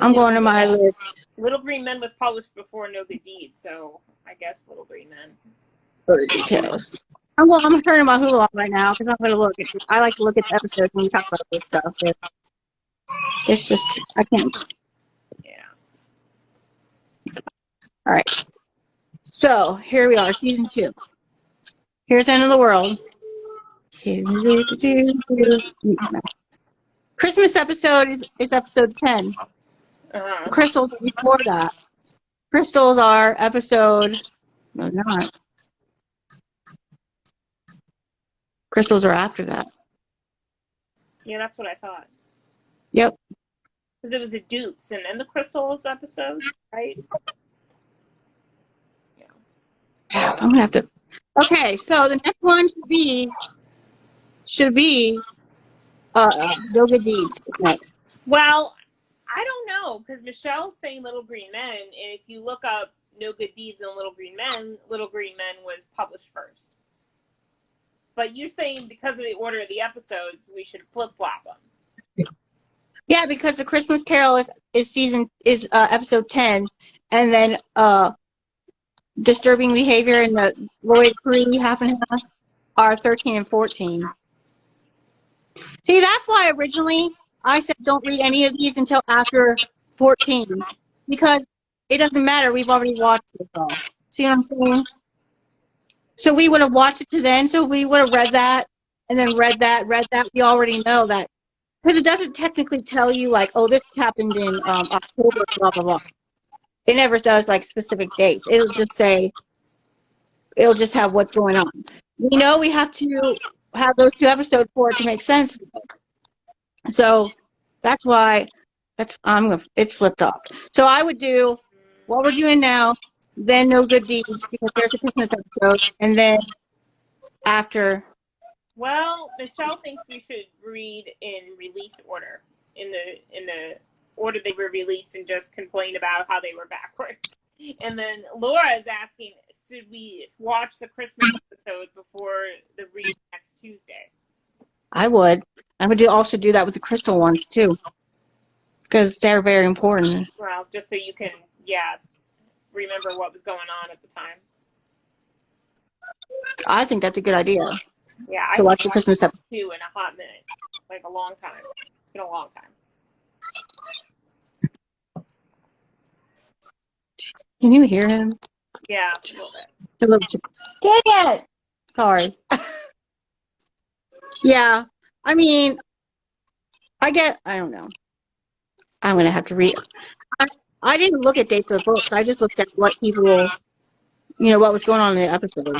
I'm going to my list. Little Green Men was published before No Good Deeds, so I guess Little Green Men. Further details. I'm turning my Hulu on right now because I'm going to look at. I like to look at the episodes when we talk about this stuff. It's just I can't. Yeah. All right. So here we are, season 2. Here's End of the World. Christmas episode is episode 10. Crystals are before that. Crystals are episode. No, not. Crystals are after that. Yeah, that's what I thought. Yep. Because it was a Dukes and then the Crystals episode, right? Yeah. I'm gonna have to. Okay, so the next one should be No Good Deeds next. Well, I don't know, because Michelle's saying Little Green Men, and if you look up No Good Deeds and Little Green Men was published first. But you're saying because of the order of the episodes, we should flip-flop them. Yeah, because the Christmas Carol is episode 10, and then Disturbing Behavior and the Lloyd Cree half and half are 13 and 14. See, that's why originally I said don't read any of these until after 14, because it doesn't matter. We've already watched it all. See what I'm saying? So we would have watched it to then, so we would have read that, and then read that. We already know that. Because it doesn't technically tell you, like, oh, this happened in October, blah, blah, blah. It never does, like, specific dates. It'll just have what's going on. We know we have to have those 2 episodes for it to make sense. So that's why it's flipped up. So I would do what we're doing now, then No Good Deeds, because there's a Christmas episode, and then after. Well, Michelle thinks we should read in release order, in the order they were released, and just complain about how they were backwards. And then Laura is asking, should we watch the Christmas episode before the read next Tuesday? I would also do that with the Crystal ones too, because they're very important. Well, just so you can remember what was going on at the time. I think that's a good idea. Yeah, I To watch haven't the watched Christmas episode. 2 in a hot minute, like a long time. It's been a long time. Can you hear him? Yeah, a little bit. It's a little too. Dang it! Sorry. Yeah, I mean, I don't know. I'm gonna have to read. I didn't look at dates of books. I just looked at what people, what was going on in the episode.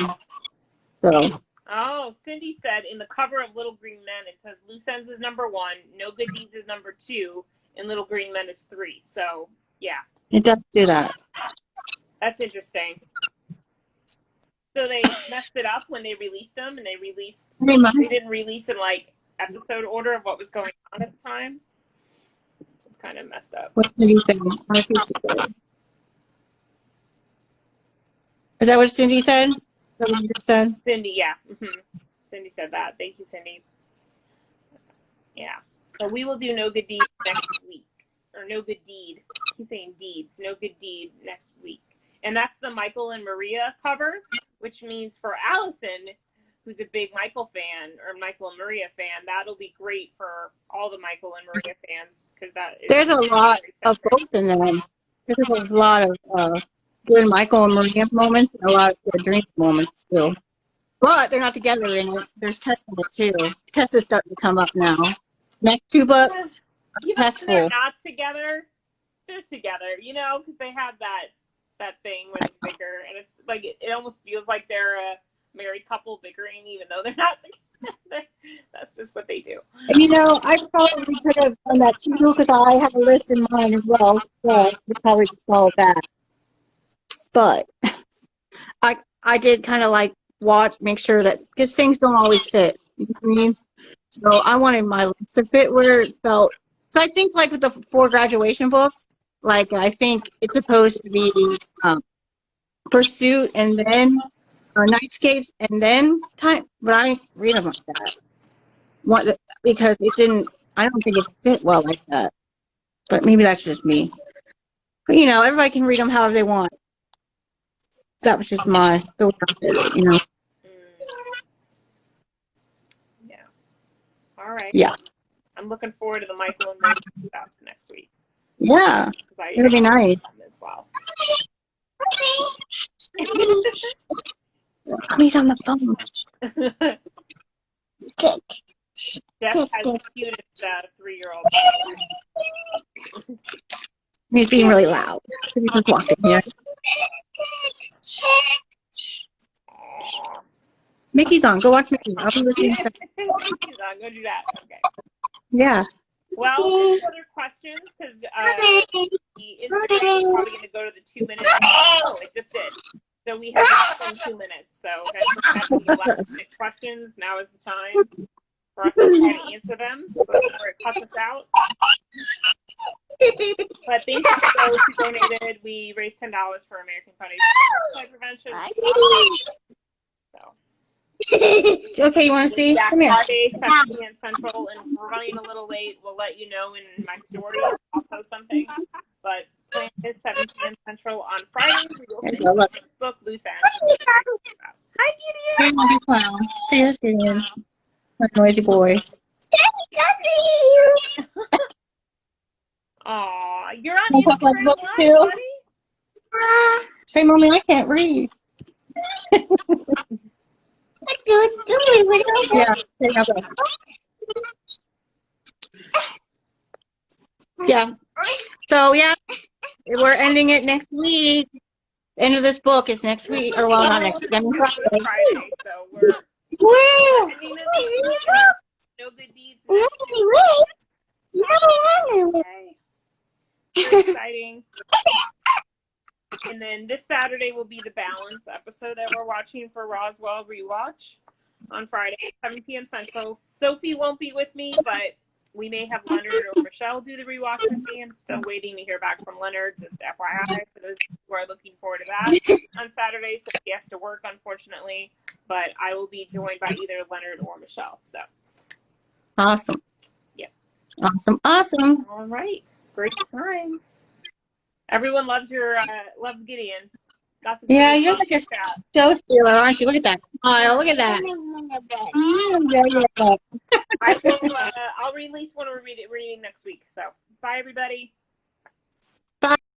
So Oh, Cindy said in the cover of Little Green Men, it says Loose Ends is number 1, No Good Deeds is number 2, and Little Green Men is 3. So, yeah. it does do that. That's interesting. So they messed it up when they released them, and they didn't release in, like, episode order of what was going on at the time. It's kind of messed up. What did you say? Is that what Cindy said? Is that what you just said? Cindy, yeah. Cindy said that. Thank you, Cindy. Yeah. So we will do No Good Deed next week. Or No Good Deed. He's saying deeds. No Good Deed next week. And that's the Michael and Maria cover, which means for Allison, who's a big Michael fan, or Michael and Maria fan, that'll be great for all the Michael and Maria fans, because There's a lot of both in them. There's a lot of good Michael and Maria moments, and a lot of good Dream moments too. But they're not together in it. There's Tessa in it too. Tessa's starting to come up now. Next 2 books, Tessa. They're not together. They're together, because they have that thing where they're bigger, and it's like it almost feels like they're a married couple bickering, even though they're not together. That's just what they do. And I probably could have done that too, because I have a list in mind as well. So we probably just follow that. But I did kind of like make sure that, because things don't always fit. You know what I mean? So I wanted my list to fit where it felt. So I think like with the 4 graduation books, like I think it's supposed to be Pursuit and then Nightscapes and then Time, but I didn't read them like that. Because it didn't. I don't think it fit well like that. But maybe that's just me. But everybody can read them however they want. That was just the way I did it. Yeah. All right. Yeah. I'm looking forward to the Michael and Maria stuff next week. Yeah. It'll be nice. As well. He's on the phone. Jeff has the cutest 3-year-old. He's being really loud. He's just walking here. Mickey's on. Go watch Mickey. I'll be listening. Mickey's on. Go do that. Okay. Yeah. Well, any other questions? Because the Instagram is probably going to go to the 2-minute. Oh, it just did. So we have less than 2 minutes. So guys, if you have any last questions, now is the time for us to try to answer them before it cuts us out. But thank you to those who donated. We raised $10 for American Foundation for Suicide Prevention. So. Okay, you want to see? Yeah, Come here. Friday, 7 p.m. Central, and we're running a little late. We'll let you know in my story. I'll post something. But plan is 7 p.m. Central on Friday. We will finish this book, Loose Ends. Hi, Gideon. Hey, clown. See you soon. My noisy boy. Aw, you're on Instagram Live, buddy? Say, Mommy, I can't read. Yeah. Yeah. So, yeah, we're ending it next week. The end of this book is next week. Or, well, not next week. I mean, Friday. So we're ending this. No Good Deeds. Okay. Very exciting. And then this Saturday will be the Balance episode that we're watching for Roswell Rewatch on Friday, 7 p.m. Central. Sophie won't be with me, but we may have Leonard or Michelle do the rewatch with me. I'm still waiting to hear back from Leonard, just FYI, for those who are looking forward to that on Saturday. So he has to work, unfortunately, but I will be joined by either Leonard or Michelle. So awesome. Yeah. Awesome. All right. Great times. Everyone loves loves Gideon. Got some Yeah, really you're like a show stealer, aren't you? Look at that smile. Look at that. I will. I'll release one we're reading next week. So bye, everybody.